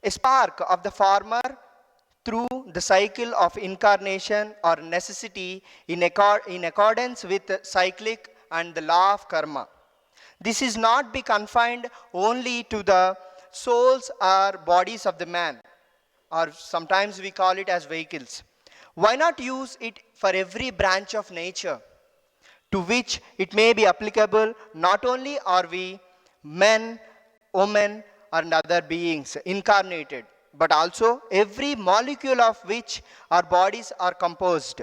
A spark of the former through the cycle of incarnation or necessity in accordance with the cyclic and the law of karma. This is not be confined only to the souls or bodies of the man, or sometimes we call it as vehicles. Why not use it for every branch of nature to which it may be applicable? Not only are we men, women, and other beings incarnated, but also every molecule of which our bodies are composed.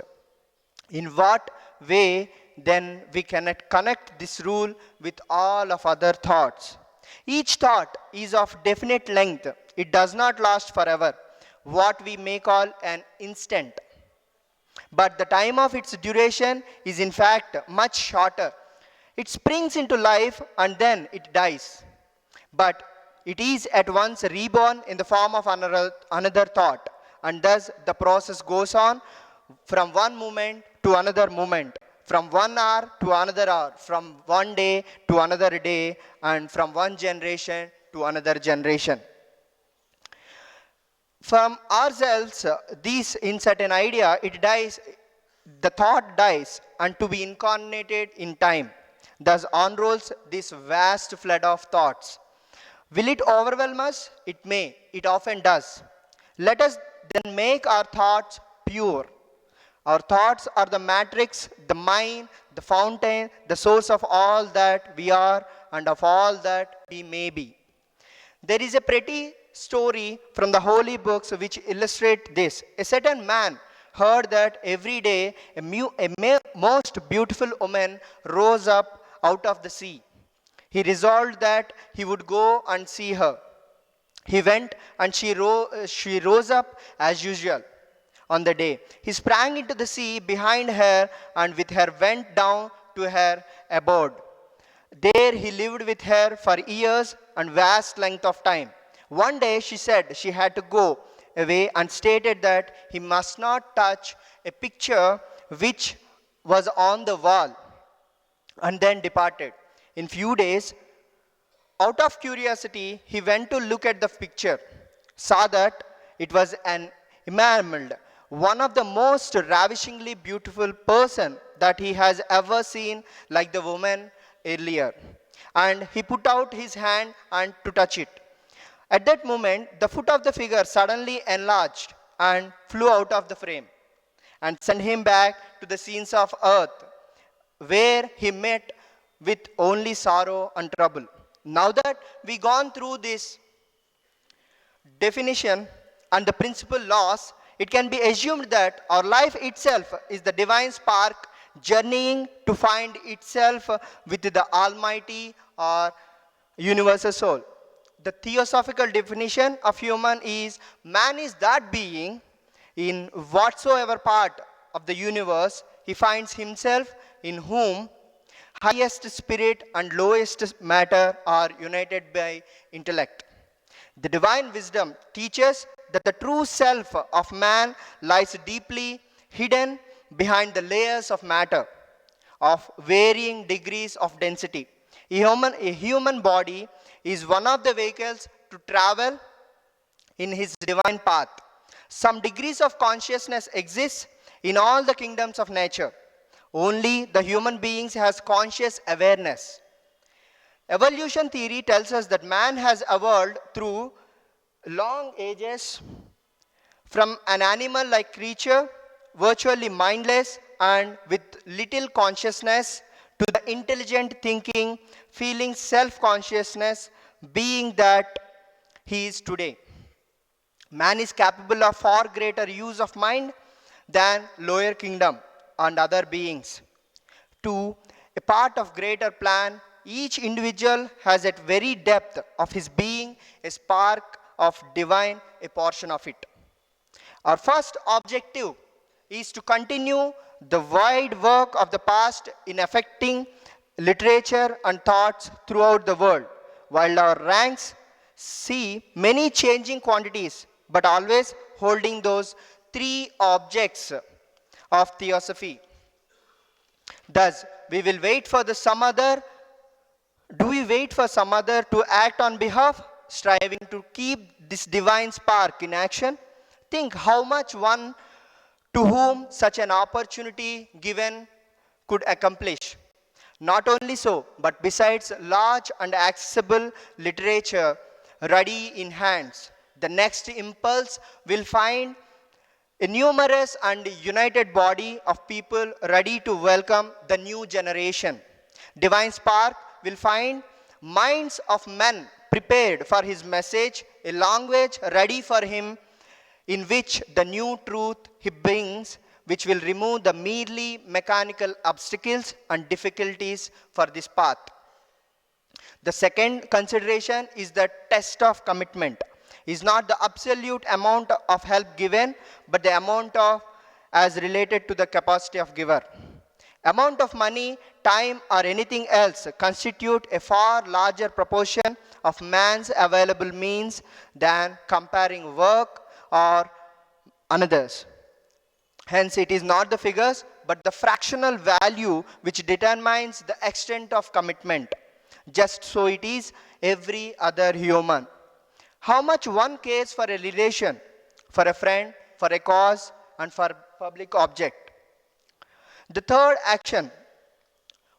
In what way then we cannot connect this rule with all of other thoughts? Each thought is of definite length. It does not last forever, what we may call an instant. But the time of its duration is in fact much shorter. It springs into life and then it dies. But it is at once reborn in the form of another thought. And thus the process goes on from one moment to another moment, from 1 hour to another hour, from one day to another day, and from one generation to another generation. From ourselves, this in certain idea, it dies, the thought dies, and to be incarnated in time. Thus unrolls this vast flood of thoughts. Will it overwhelm us? It may. It often does. Let us then make our thoughts pure. Our thoughts are the matrix, the mind, the fountain, the source of all that we are and of all that we may be. There is a pretty story from the holy books which illustrate this. A certain man heard that every day a most beautiful woman rose up out of the sea. He resolved that he would go and see her. He went and she rose up as usual. On the day, he sprang into the sea behind her and with her went down to her abode. There he lived with her for years and vast length of time. One day she said she had to go away and stated that he must not touch a picture which was on the wall, and then departed. In few days, out of curiosity, he went to look at the picture, saw that it was an enameled, one of the most ravishingly beautiful person that he has ever seen, like the woman earlier. And he put out his hand and to touch it. At that moment, the foot of the figure suddenly enlarged and flew out of the frame and sent him back to the scenes of earth, where he met with only sorrow and trouble. Now that we gone through this definition and the principal laws, it can be assumed that our life itself is the divine spark journeying to find itself with the Almighty or universal soul. The theosophical definition of human is man is that being in whatsoever part of the universe he finds himself, in whom highest spirit and lowest matter are united by intellect. The divine wisdom teaches that the true self of man lies deeply hidden behind the layers of matter of varying degrees of density. A human body is one of the vehicles to travel in his divine path. Some degrees of consciousness exist in all the kingdoms of nature. Only the human beings has conscious awareness. Evolution theory tells us that man has evolved through long ages from an animal-like creature, virtually mindless and with little consciousness, to the intelligent thinking, feeling self-consciousness, being that he is today. Man is capable of far greater use of mind than lower kingdom and other beings. To a part of greater plan, each individual has at very depth of his being a spark of divine, a portion of it. Our first objective is to continue the wide work of the past in affecting literature and thoughts throughout the world, while our ranks see many changing quantities, but always holding those three objects of theosophy. Thus, we will wait for some other. Do we wait for some other to act on behalf, striving to keep this divine spark in action? Think how much one to whom such an opportunity given could accomplish. Not only so, but besides large and accessible literature ready in hands, the next impulse will find a numerous and united body of people ready to welcome the new generation. Divine Spark will find minds of men prepared for his message, a language ready for him in which the new truth he brings, which will remove the merely mechanical obstacles and difficulties for this path. The second consideration is the test of commitment. Is not the absolute amount of help given, but the amount of as related to the capacity of giver. Amount of money, time, or anything else constitute a far larger proportion of man's available means than comparing work or another's. Hence, it is not the figures, but the fractional value which determines the extent of commitment. Just so it is every other human. How much one cares for a relation, for a friend, for a cause, and for public object. The third action,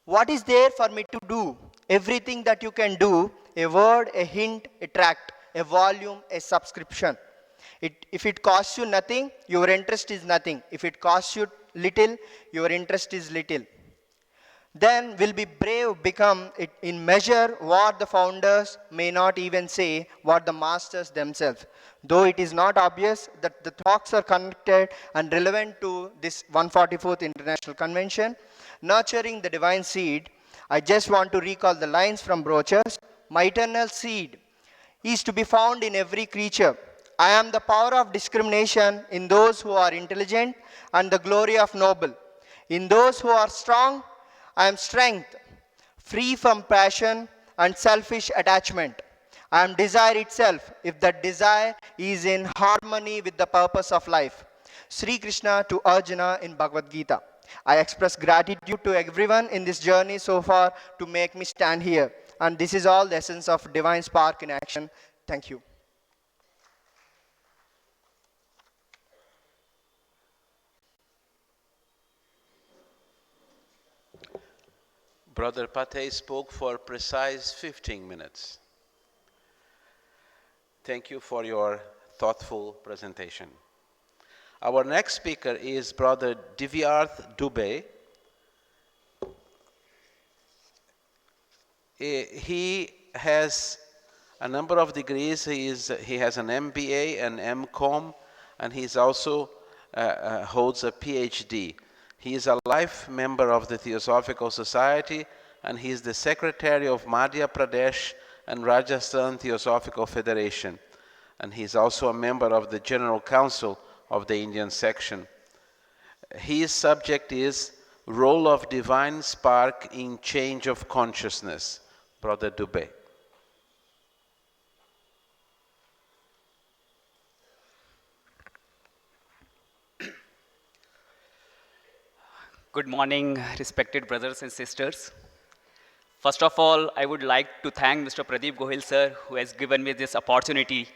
what is there for me to do? Everything that you can do, a word, a hint, a tract, a volume, a subscription. If it costs you nothing, your interest is nothing. If it costs you little, your interest is little. Then will be brave become it in measure what the founders may not even say, what the masters themselves. Though it is not obvious that the talks are connected and relevant to this 144th International Convention, nurturing the divine seed, I just want to recall the lines from brochures. My eternal seed is to be found in every creature. I am the power of discrimination in those who are intelligent and the glory of noble. In those who are strong, I am strength, free from passion and selfish attachment. I am desire itself, if that desire is in harmony with the purpose of life. Sri Krishna to Arjuna in Bhagavad Gita. I express gratitude to everyone in this journey so far to make me stand here. And this is all the essence of Divine Spark in action. Thank you. Brother Pate spoke for precise 15 minutes. Thank you for your thoughtful presentation. Our next speaker is Brother Divyarth Dubey. He has a number of degrees. He has an MBA, an MCOM, and he also holds a PhD. He is a life member of the Theosophical Society, and he is the secretary of Madhya Pradesh and Rajasthan Theosophical Federation. And he is also a member of the General Council of the Indian section. His subject is Role of Divine Spark in Change of Consciousness. Brother Dubey. Good morning, respected brothers and sisters. First of all, I would like to thank Mr. Pradeep Gohil sir, who has given me this opportunity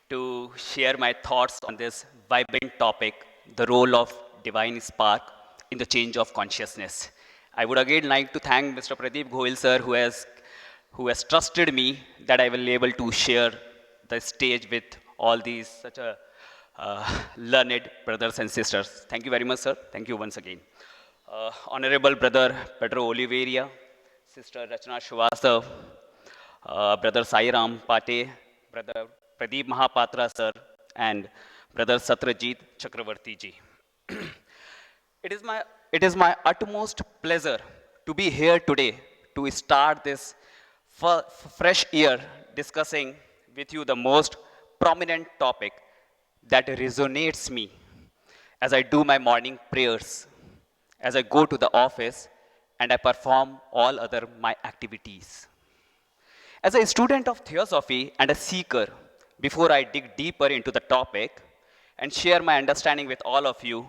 to share my thoughts on this vibrant topic, the role of divine spark in the change of consciousness. I would again like to thank Mr. Pradeep Gohil sir, who has trusted me that I will be able to share the stage with all these such a learned brothers and sisters. Thank you very much, sir. Thank you once again. Honorable Brother Pedro Oliveira, Sister Rachna Srivastav, Brother Sairam Pate, Brother Pradeep Mahapatra sir, and Brother Satrajit Chakravarti ji. It is my utmost pleasure to be here today to start this fresh year discussing with you the most prominent topic that resonates me as I do my morning prayers, as I go to the office, and I perform all other my activities. As a student of theosophy and a seeker, before I dig deeper into the topic and share my understanding with all of you,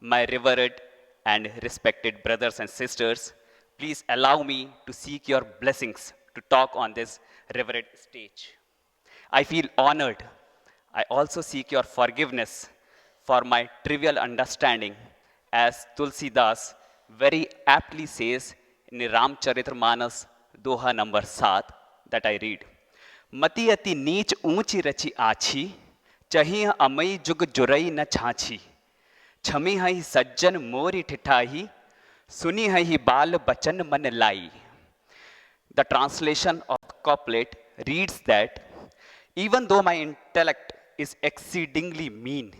my revered and respected brothers and sisters, please allow me to seek your blessings to talk on this revered stage. I feel honored. I also seek your forgiveness for my trivial understanding, as Tulsidas very aptly says in Ramcharitramanas, Doha number 7, that I read. मति अति नीच ऊंची रची आछी, चही अमई जुग जुरई न छाछी, छमी हई सज्जन मोरी ठिठाही, सुनी हई बाल बचन मन लाई. The translation of the couplet reads that even though my intellect is exceedingly mean,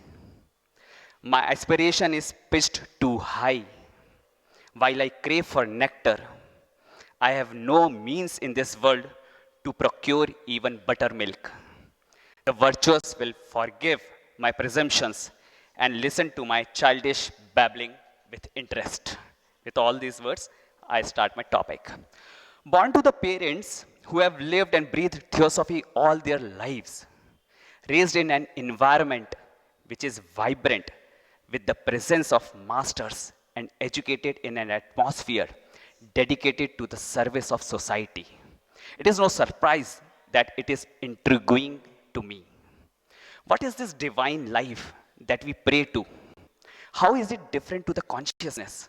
my aspiration is pitched too high. While I crave for nectar, I have no means in this world to procure even buttermilk. The virtuous will forgive my presumptions and listen to my childish babbling with interest. With all these words, I start my topic. Born to the parents who have lived and breathed theosophy all their lives, raised in an environment which is vibrant with the presence of masters and educated in an atmosphere dedicated to the service of society, it is no surprise that it is intriguing to me. What is this divine life that we pray to? How is it different to the consciousness?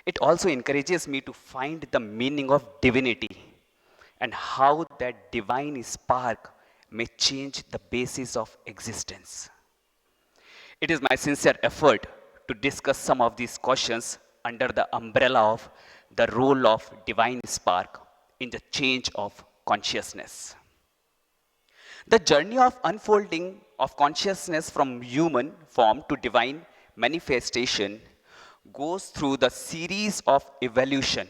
It also encourages me to find the meaning of divinity and how that divine spark may change the basis of existence. It is my sincere effort to discuss some of these questions under the umbrella of the role of divine spark in the change of consciousness. The journey of unfolding of consciousness from human form to divine manifestation goes through the series of evolution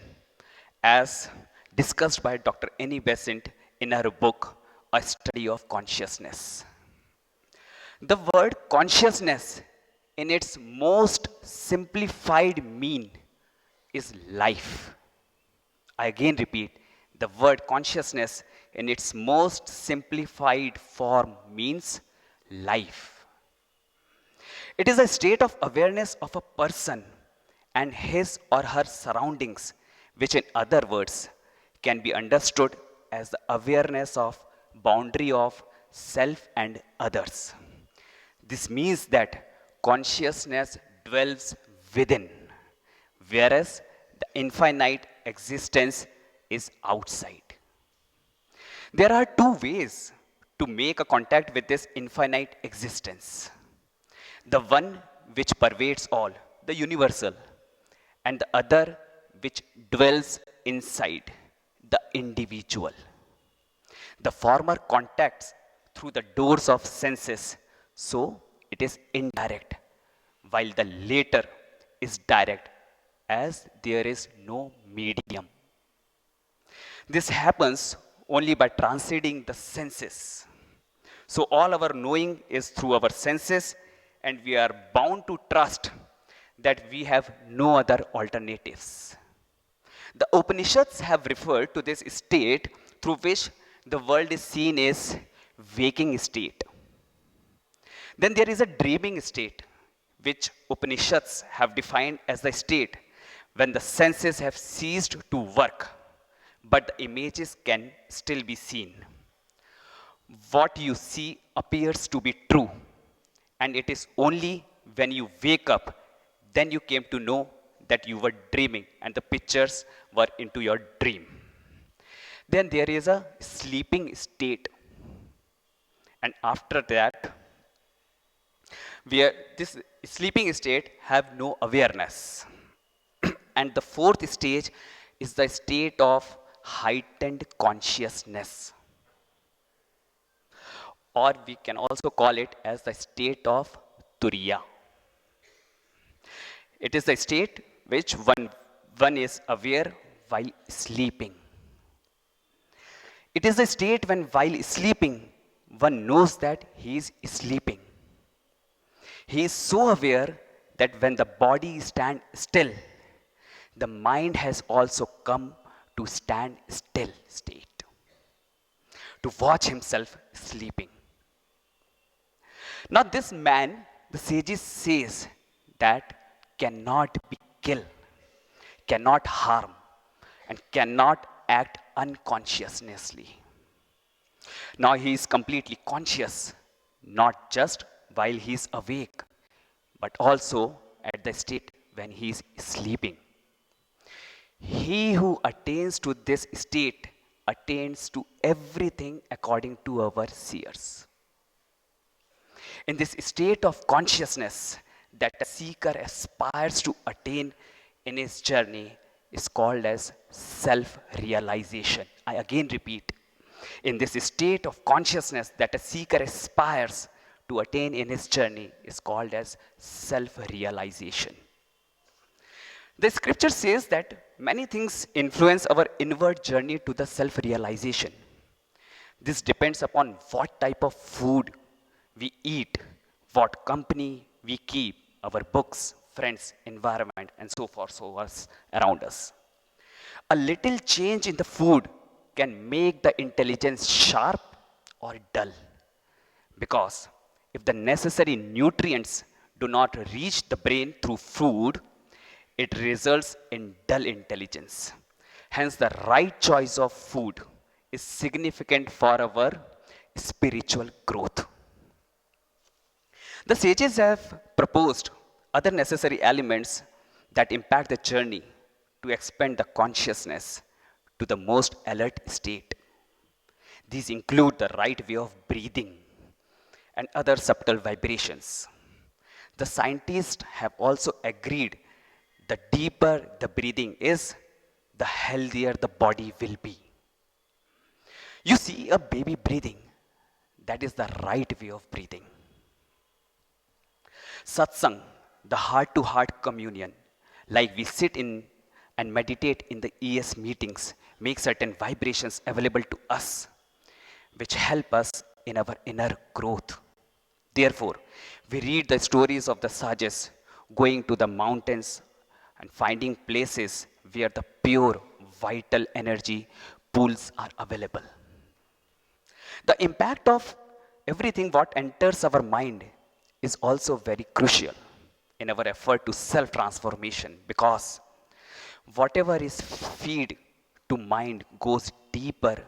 as discussed by Dr. Annie Besant in her book, A Study of Consciousness. The word consciousness in its most simplified mean is life. I again repeat, the word consciousness in its most simplified form means life. It is a state of awareness of a person and his or her surroundings, which in other words can be understood as the awareness of boundary of self and others. This means that consciousness dwells within, whereas the infinite existence is outside. There are two ways to make a contact with this infinite existence. The one which pervades all, the universal, and the other which dwells inside, the individual. The former contacts through the doors of senses, so it is indirect, while the latter is direct, as there is no medium. This happens only by transcending the senses. So all our knowing is through our senses, and we are bound to trust that we have no other alternatives. The Upanishads have referred to this state through which the world is seen as waking state. Then there is a dreaming state, which Upanishads have defined as the state when the senses have ceased to work, but the images can still be seen. What you see appears to be true, and it is only when you wake up then you came to know that you were dreaming and the pictures were into your dream. Then there is a sleeping state, and after that where this sleeping state have no awareness. And the fourth stage is the state of heightened consciousness, or we can also call it as the state of turiya. It is the state which one is aware while sleeping. It is the state when while sleeping one knows that he is sleeping. He is so aware that when the body stands still, the mind has also come to stand still state, to watch himself sleeping. Now this man, the sages says, that cannot be killed, cannot harm, and cannot act unconsciously. Now he is completely conscious, not just while he is awake. but also at the state when he is sleeping. He who attains to this state attains to everything according to our seers. In this state of consciousness that a seeker aspires to attain in his journey is called as self-realization. I again repeat, in this state of consciousness that a seeker aspires to attain in his journey is called as self-realization. The scripture says that many things influence our inward journey to the self-realization. This depends upon what type of food we eat, what company we keep, our books, friends, environment, and so forth, so on around us. A little change in the food can make the intelligence sharp or dull. Because if the necessary nutrients do not reach the brain through food, it results in dull intelligence. Hence, the right choice of food is significant for our spiritual growth. The sages have proposed other necessary elements that impact the journey to expand the consciousness to the most alert state. These include the right way of breathing and other subtle vibrations. The scientists have also agreed the deeper the breathing is, the healthier the body will be. You see a baby breathing, that is the right way of breathing. Satsang, the heart-to-heart communion, like we sit in and meditate in the ES meetings, make certain vibrations available to us, which help us in our inner growth. Therefore, we read the stories of the sages going to the mountains and finding places where the pure, vital energy pools are available. The impact of everything what enters our mind is also very crucial in our effort to self-transformation, because whatever is feed to mind goes deeper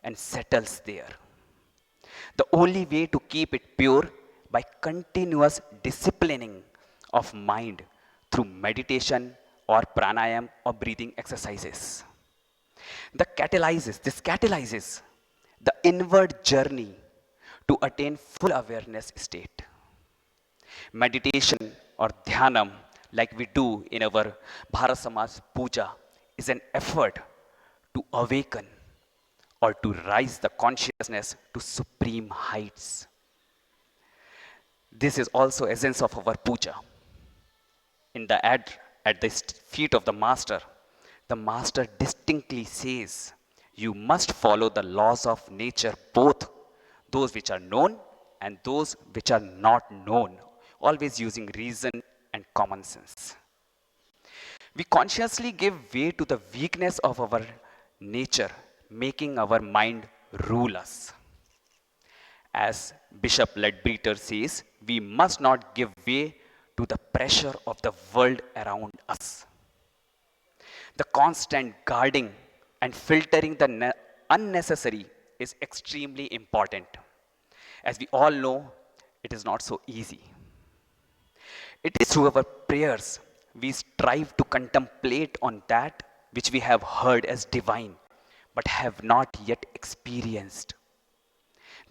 and settles there. The only way to keep it pure by continuous disciplining of mind through meditation or pranayam or breathing exercises. This catalyzes the inward journey to attain full awareness state. Meditation or dhyanam, like we do in our Bharat Samaj puja, is an effort to awaken or to rise the consciousness to supreme heights. This is also essence of our puja. In the ad at the feet of the master distinctly says, you must follow the laws of nature, both those which are known and those which are not known, always using reason and common sense. We consciously give way to the weakness of our nature, making our mind rule us. As Bishop Leadbeater says, we must not give way to the pressure of the world around us. The constant guarding and filtering the unnecessary is extremely important. As we all know, it is not so easy. It is through our prayers we strive to contemplate on that which we have heard as divine, but have not yet experienced.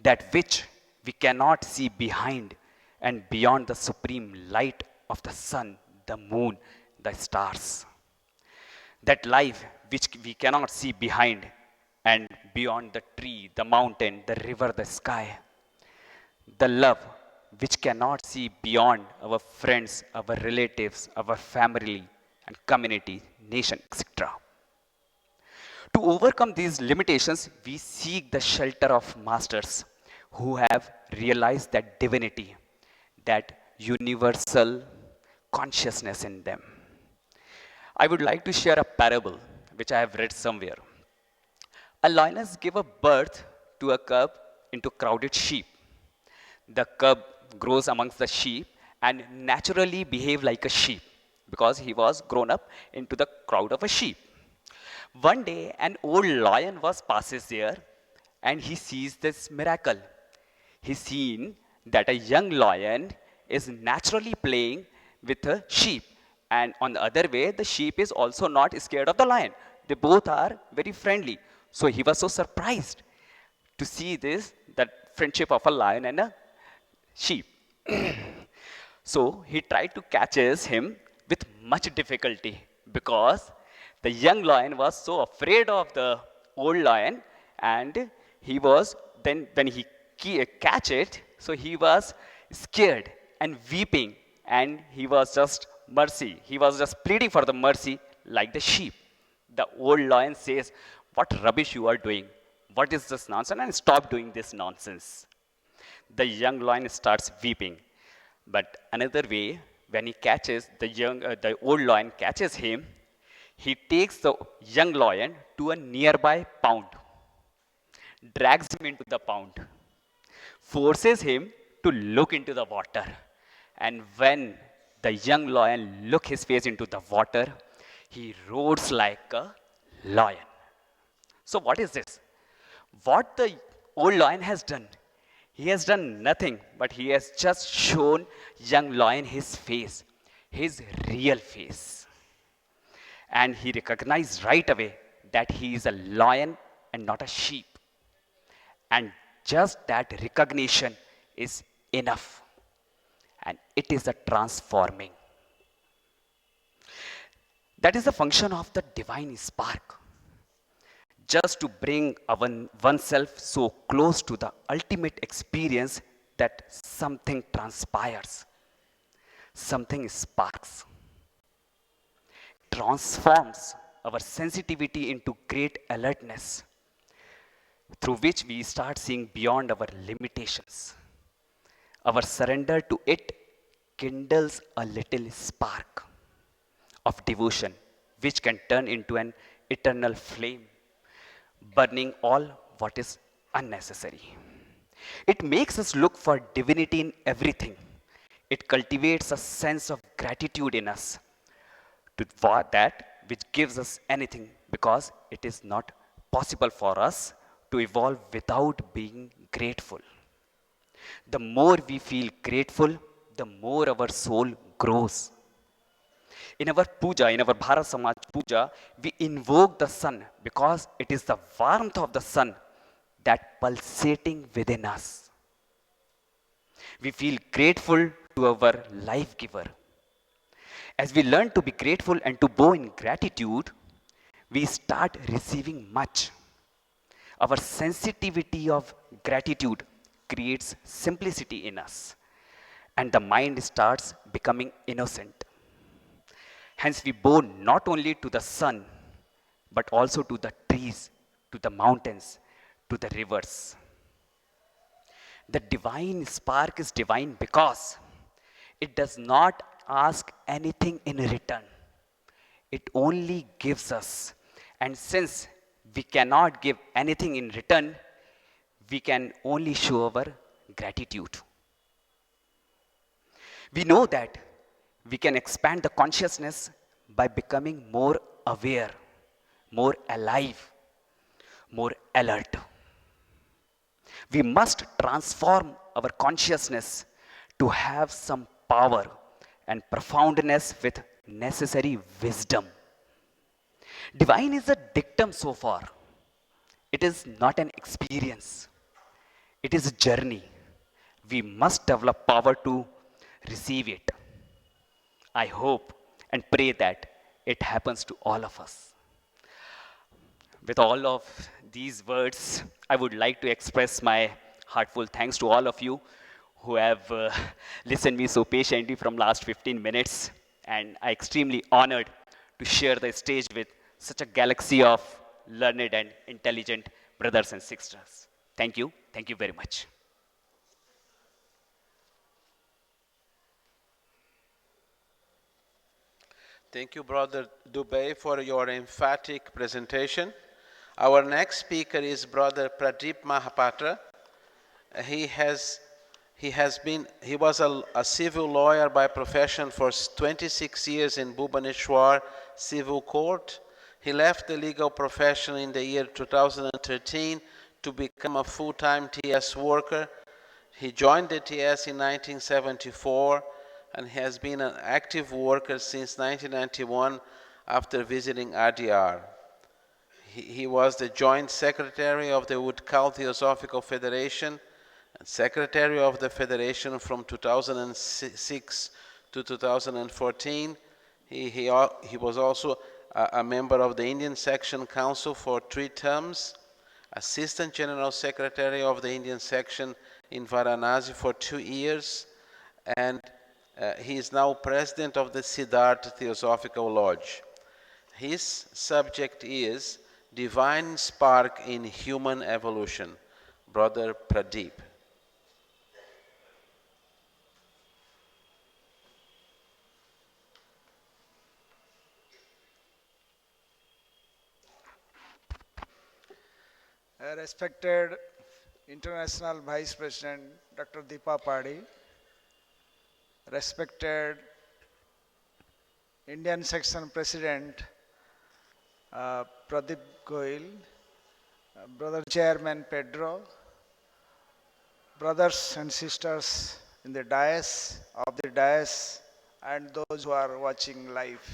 That which we cannot see behind and beyond the supreme light of the sun, the moon, the stars. That life which we cannot see behind and beyond the tree, the mountain, the river, the sky. The love which cannot see beyond our friends, our relatives, our family and community, nation, etc. To overcome these limitations, we seek the shelter of masters who have realized that divinity, that universal consciousness in them. I would like to share a parable which I have read somewhere. A lioness gave a birth to a cub into crowded sheep. The cub grows amongst the sheep and naturally behaves like a sheep because he was grown up into the crowd of a sheep. One day, an old lion passes there and he sees this miracle. He's seen that a young lion is naturally playing with a sheep. And on the other way, the sheep is also not scared of the lion. They both are very friendly. So he was so surprised to see this, that friendship of a lion and a sheep. So he tried to catches him with much difficulty because the young lion was so afraid of the old lion, and he was then when he catch it, so he was scared and weeping, and he was just mercy. He was just pleading for the mercy like the sheep. The old lion says, "What rubbish you are doing? What is this nonsense? And stop doing this nonsense." The young lion starts weeping. But another way, when he catches the old lion catches him, he takes the young lion to a nearby pond, drags him into the pond, forces him to look into the water. And when the young lion look his face into the water, he roars like a lion. So what is this? What the old lion has done? He has done nothing, but he has just shown young lion his face, his real face. And he recognized right away that he is a lion and not a sheep. And just that recognition is enough. And it is a transforming. That is the function of the divine spark. Just to bring oneself so close to the ultimate experience that something transpires, something sparks, transforms our sensitivity into great alertness, through which we start seeing beyond our limitations. Our surrender to it kindles a little spark of devotion, which can turn into an eternal flame, burning all what is unnecessary. It makes us look for divinity in everything. It cultivates a sense of gratitude in us to that which gives us anything, because it is not possible for us to evolve without being grateful. The more we feel grateful, the more our soul grows. In our puja, in our Bharat Samaj puja, we invoke the sun because it is the warmth of the sun that pulsating within us. We feel grateful to our life giver. As we learn to be grateful and to bow in gratitude, we start receiving much. Our sensitivity of gratitude creates simplicity in us, and the mind starts becoming innocent. Hence, we bow not only to the sun, but also to the trees, to the mountains, to the rivers. The divine spark is divine because it does not ask anything in return. It only gives us. And since we cannot give anything in return, we can only show our gratitude. We know that we can expand the consciousness by becoming more aware, more alive, more alert. We must transform our consciousness to have some power and profoundness with necessary wisdom. Divine is a dictum so far. It is not an experience. It is a journey. We must develop power to receive it. I hope and pray that it happens to all of us. With all of these words, I would like to express my heartful thanks to all of you who have listened me so patiently from last 15 minutes. And I'm extremely honored to share the stage with such a galaxy of learned and intelligent brothers and sisters. Thank you. Thank you very much. Thank you, Brother Dubey, for your emphatic presentation. Our next speaker is Brother Pradeep Mahapatra. He was a civil lawyer by profession for 26 years in Bhubaneswar Civil Court. He left the legal profession in the year 2013 to become a full-time TS worker. He joined ATS in 1974 and has been an active worker since 1991 after visiting Adyar. He was the Joint Secretary of the Utkal Theosophical Federation and Secretary of the Federation from 2006 to 2014. He was also a member of the Indian Section Council for 3 terms, Assistant General Secretary of the Indian Section in Varanasi for 2 years, and he is now President of the Siddhartha Theosophical Lodge. His subject is Divine Spark in Human Evolution. Brother Pradeep. Respected International Vice President Dr. Deepa Padi, respected Indian Section President Pradeep Goyal, Brother Chairman Pedro, brothers and sisters in the dais, and those who are watching live.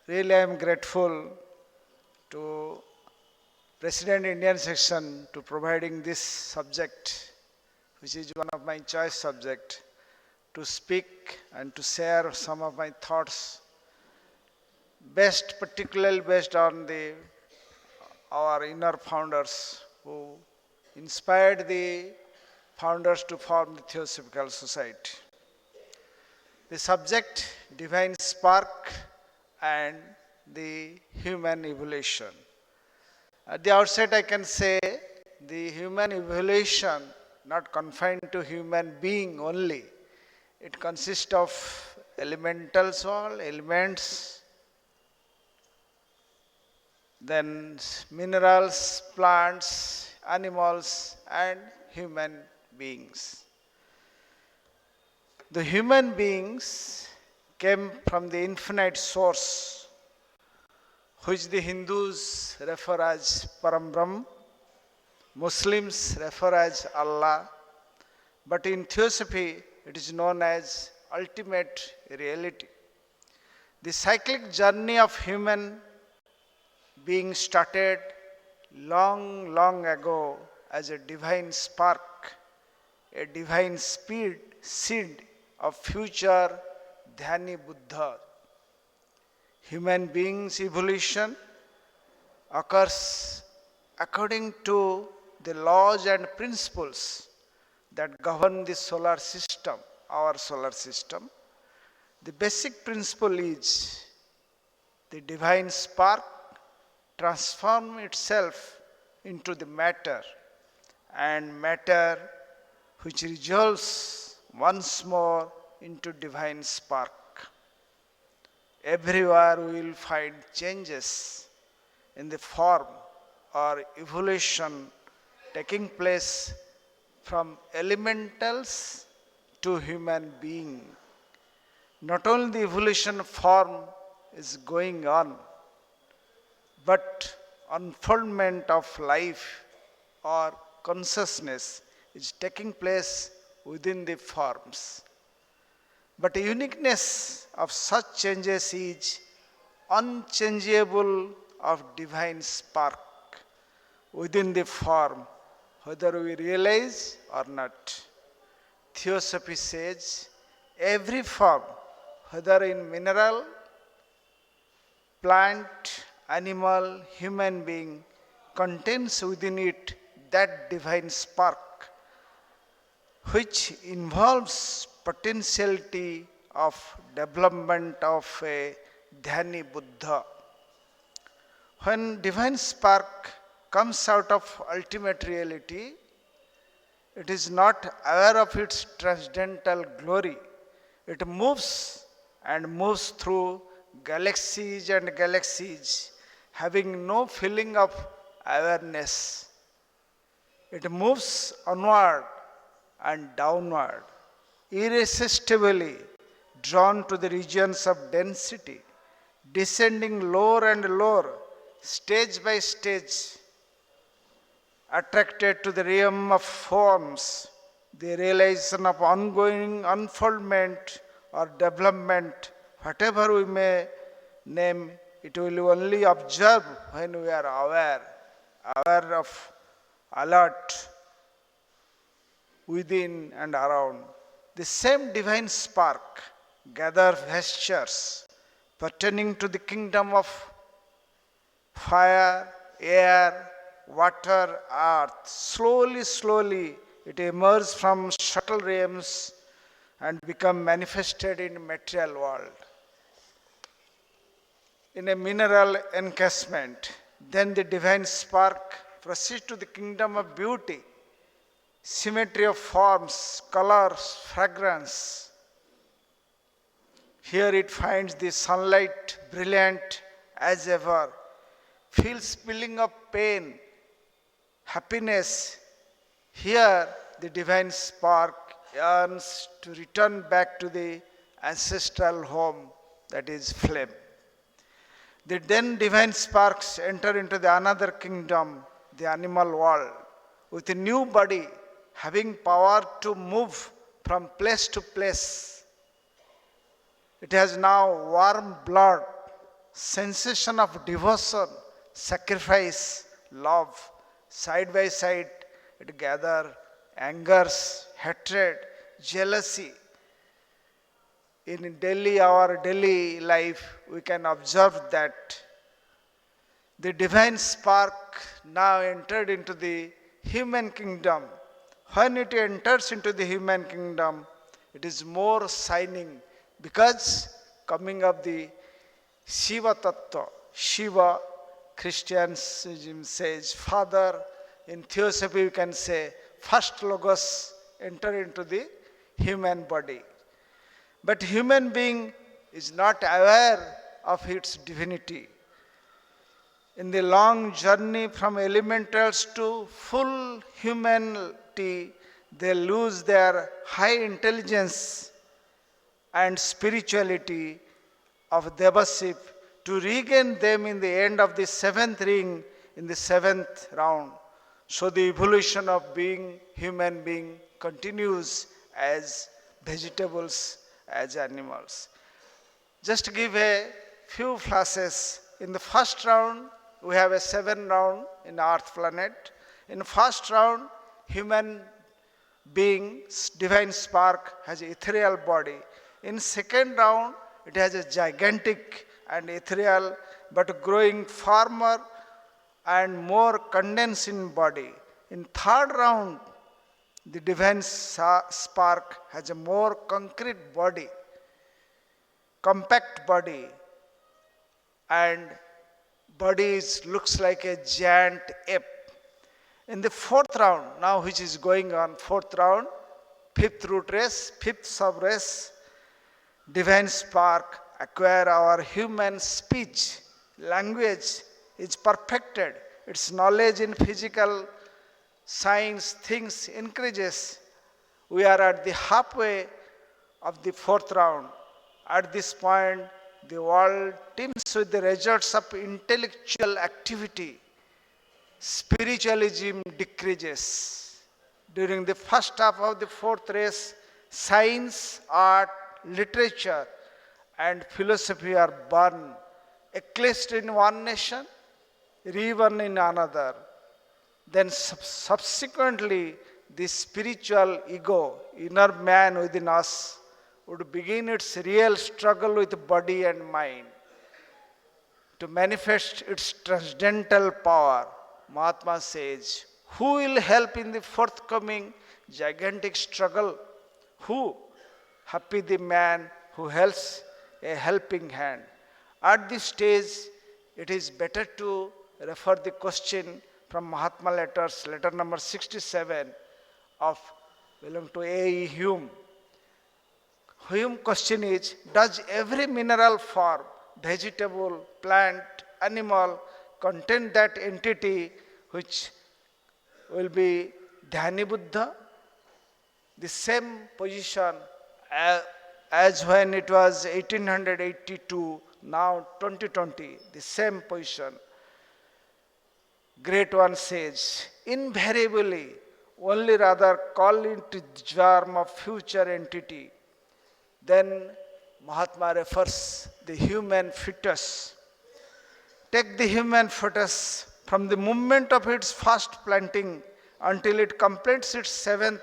Really, I am grateful to President Indian Section to providing this subject, which is one of my choice subject, to speak and to share some of my thoughts, particularly based on our inner founders who inspired the founders to form the Theosophical Society. The subject, Divine Spark and the Human Evolution. At the outset, I can say the human evolution, not confined to human being only. It consists of elemental soul, elements, then minerals, plants, animals, and human beings. The human beings came from the infinite source, which the Hindus refer as Param Brahm, Muslims refer as Allah, but in Theosophy it is known as ultimate reality. The cyclic journey of human being started long, long ago as a divine spark, a divine seed of future Dhyani Buddha. Human beings' evolution occurs according to the laws and principles that govern the solar system, our solar system. The basic principle is the divine spark transforms itself into the matter, and matter which resolves once more into divine spark. Everywhere we will find changes in the form or evolution taking place from elementals to human being. Not only the evolution form is going on, but unfoldment of life or consciousness is taking place within the forms. But the uniqueness of such changes is unchangeable of divine spark within the form, whether we realize or not. Theosophy says every form, whether in mineral, plant, animal, human being, contains within it that divine spark, which involves potentiality of development of a Dhyani Buddha. When divine spark comes out of ultimate reality, it is not aware of its transcendental glory. It moves and moves through galaxies and galaxies, having no feeling of awareness. It moves onward and downward, irresistibly drawn to the regions of density, descending lower and lower, stage by stage, attracted to the realm of forms, the realization of ongoing unfoldment or development, whatever we may name, it will only observe when we are aware of, alert, within and around. The same divine spark gather vestures pertaining to the kingdom of fire, air, water, earth. Slowly, slowly, it emerges from subtle realms and become manifested in material world. In a mineral encasement, then the divine spark proceeds to the kingdom of beauty, symmetry of forms, colors, fragrance. Here it finds the sunlight brilliant as ever, feels feeling of pain, happiness. Here the divine spark yearns to return back to the ancestral home, that is flame. The then divine sparks enter into the another kingdom, the animal world, with a new body, having power to move from place to place. It has now warm blood, sensation of devotion, sacrifice, love. Side by side, it gathers angers, hatred, jealousy. In our daily life, we can observe that the divine spark now entered into the human kingdom. When it enters into the human kingdom, it is more shining because coming of the Shiva Tattva. Shiva, Christianism says Father. In Theosophy, you can say first Logos enter into the human body. But human being is not aware of its divinity. In the long journey from elementals to full humanity, they lose their high intelligence and spirituality of Devasip to regain them in the end of the seventh ring, in the seventh round. So the evolution of being human being continues as vegetables, as animals. Just to give a few flashes. In the first round, we have a 7 round in Earth planet. In first round, human being's divine spark has an ethereal body. In second round, it has a gigantic and ethereal but growing firmer and more condensed in body. In third round, the divine spark has a more concrete body, compact body, and body looks like a giant ape. In the fourth round, now which is going on, fourth round, fifth root race, fifth sub race, divine spark acquire our human speech, language is perfected, its knowledge in physical science things increases. We are at the halfway of the fourth round. At this point, the world teems with the results of intellectual activity. Spiritualism decreases. During the first half of the fourth race, science, art, literature, and philosophy are born, eclipsed in one nation, reborn in another. Then subsequently, the spiritual ego, inner man within us, would begin its real struggle with body and mind to manifest its transcendental power. Mahatma says, who will help in the forthcoming gigantic struggle? Who? Happy the man who helps a helping hand. At this stage, it is better to refer the question from Mahatma letters, letter number 67 of belong to A. E. Hume. Hume question is, does every mineral form, vegetable, plant, animal, contain that entity which will be Dhyani Buddha? The same position as when it was 1882, now 2020, the same position. Great One says, invariably, only rather call into germ of future entity. Then Mahatma refers the human fetus. Take the human fetus from the moment of its first planting until it completes its 7th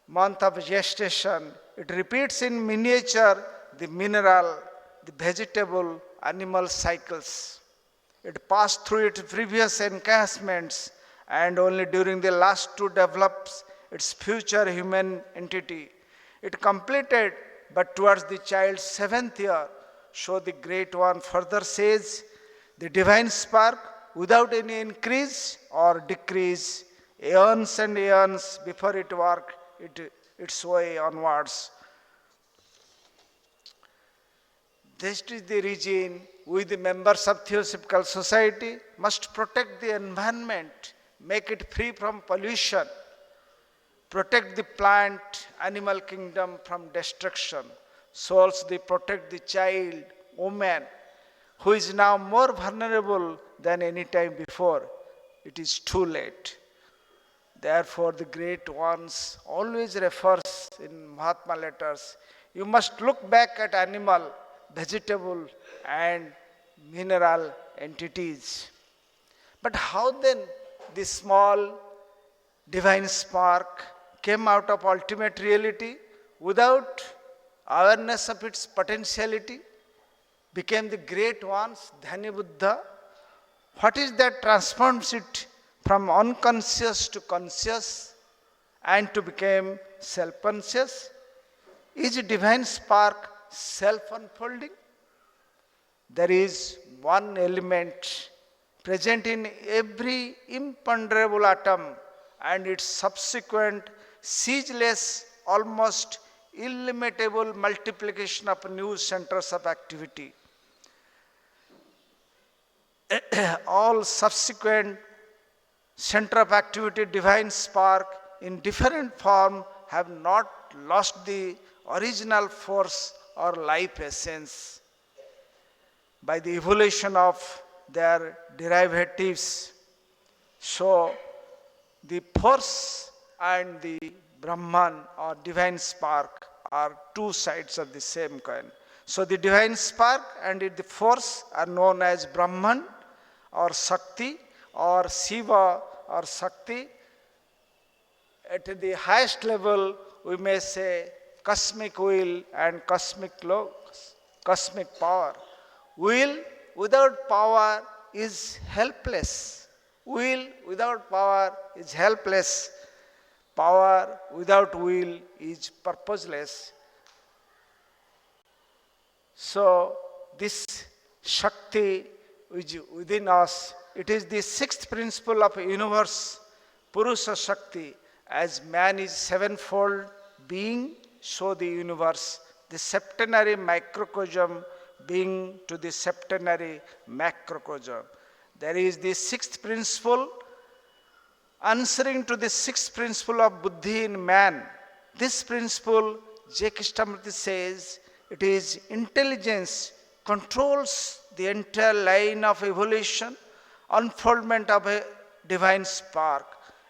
month of gestation. It repeats in miniature the mineral, the vegetable, animal cycles. It passed through its previous encasements and only during the last two develops its future human entity. It completed, but towards the child's 7th year. So the Great One further says, the divine spark, without any increase or decrease, aeons and aeons before it worked its way onwards. This is the reason we, the members of Theosophical Society, must protect the environment, make it free from pollution, protect the plant, animal kingdom from destruction. So also they protect the child, woman, who is now more vulnerable than any time before. It is too late. Therefore, the Great Ones always refers in Mahatma letters, you must look back at animal, vegetable and mineral entities. But how then this small divine spark came out of ultimate reality without awareness of its potentiality, became the Great Ones, Dhani Buddha? What is that transforms it from unconscious to conscious and to become self-conscious? Is a divine spark self-unfolding? There is one element present in every imponderable atom and its subsequent ceaseless, almost illimitable multiplication of new centers of activity. All subsequent center of activity, divine spark in different form have not lost the original force or life essence by the evolution of their derivatives. So the force and the Brahman or divine spark are two sides of the same coin. So the divine spark and the force are known as Brahman or Shakti or Shiva or Shakti. At the highest level, we may say cosmic will and cosmic logos, cosmic power. Will without power is helpless. Will without power is helpless. Power without will is purposeless. So this Shakti is within us. It is the sixth principle of universe, Purusha Shakti. As man is sevenfold being, so the universe, the septenary microcosm being to the septenary macrocosm. There is the sixth principle answering to the sixth principle of Buddhi in man. This principle, J. Krishnamurti says, it is intelligence controls the entire line of evolution, unfoldment of a divine spark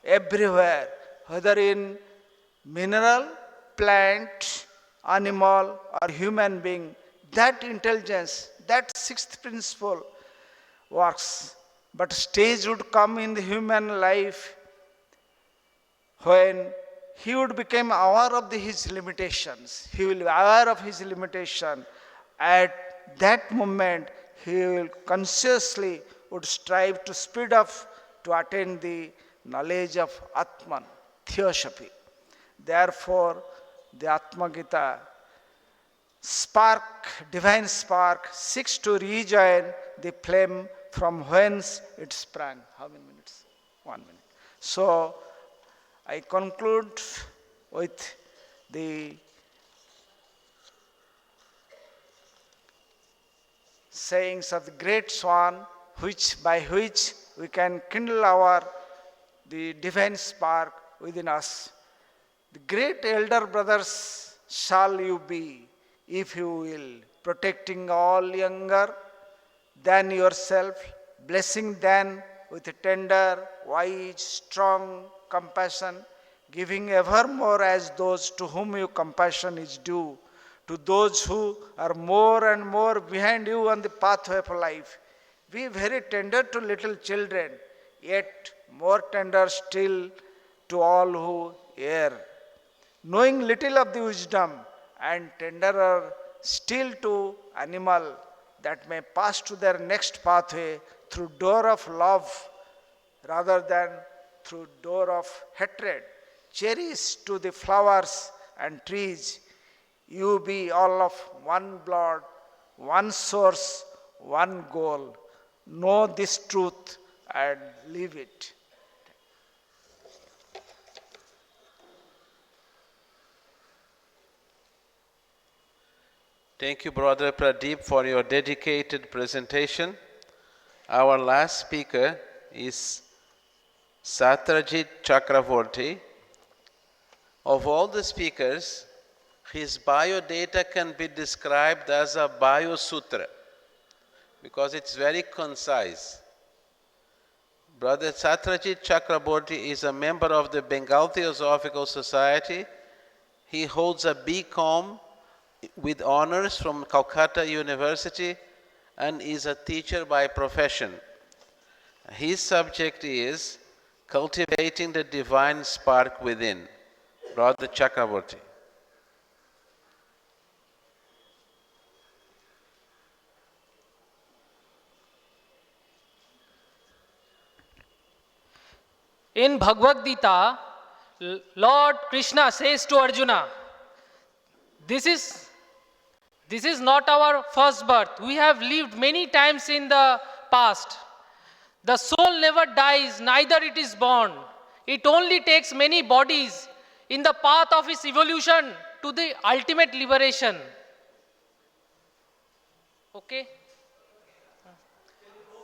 everywhere, whether in mineral, plant, animal or human being. That intelligence, that sixth principle works. But stage would come in the human life when he would become aware of his limitations. He will be aware of his limitation. At that moment, he will consciously would strive to speed up to attain the knowledge of Atman, Theosophy. Therefore, the Atma Gita spark, divine spark, seeks to rejoin the flame from whence it sprang. How many minutes? 1 minute. So, I conclude with the sayings of the great swan, by which we can kindle the divine spark within us. The great elder brothers shall you be, if you will, protecting all younger than yourself, blessing them with tender, wise, strong compassion, giving evermore as those to whom your compassion is due, to those who are more and more behind you on the pathway of life. Be very tender to little children, yet more tender still to all who err, knowing little of the wisdom, and tenderer still to animal that may pass to their next pathway through door of love rather than through door of hatred. Cherish to the flowers and trees. You be all of one blood, one source, one goal. Know this truth and live it. Thank you, Brother Pradeep, for your dedicated presentation. Our last speaker is Satyajit Chakravorty. Of all the speakers, his biodata can be described as a biosutra because it's very concise. Brother Satyajit Chakraborty is a member of the Bengal Theosophical Society. He holds a B.Com with honors from Calcutta University and is a teacher by profession. His subject is Cultivating the Divine Spark Within. Brother Chakraborty. In Bhagavad Gita, Lord Krishna says to Arjuna, this is not our first birth. We have lived many times in the past. The soul never dies, neither it is born. It only takes many bodies in the path of its evolution to the ultimate liberation. Okay?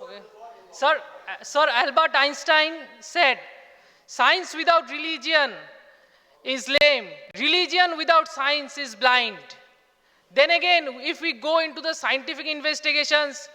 Okay. Sir Albert Einstein said, science without religion is lame. Religion without science is blind. Then again, if we go into the scientific investigations,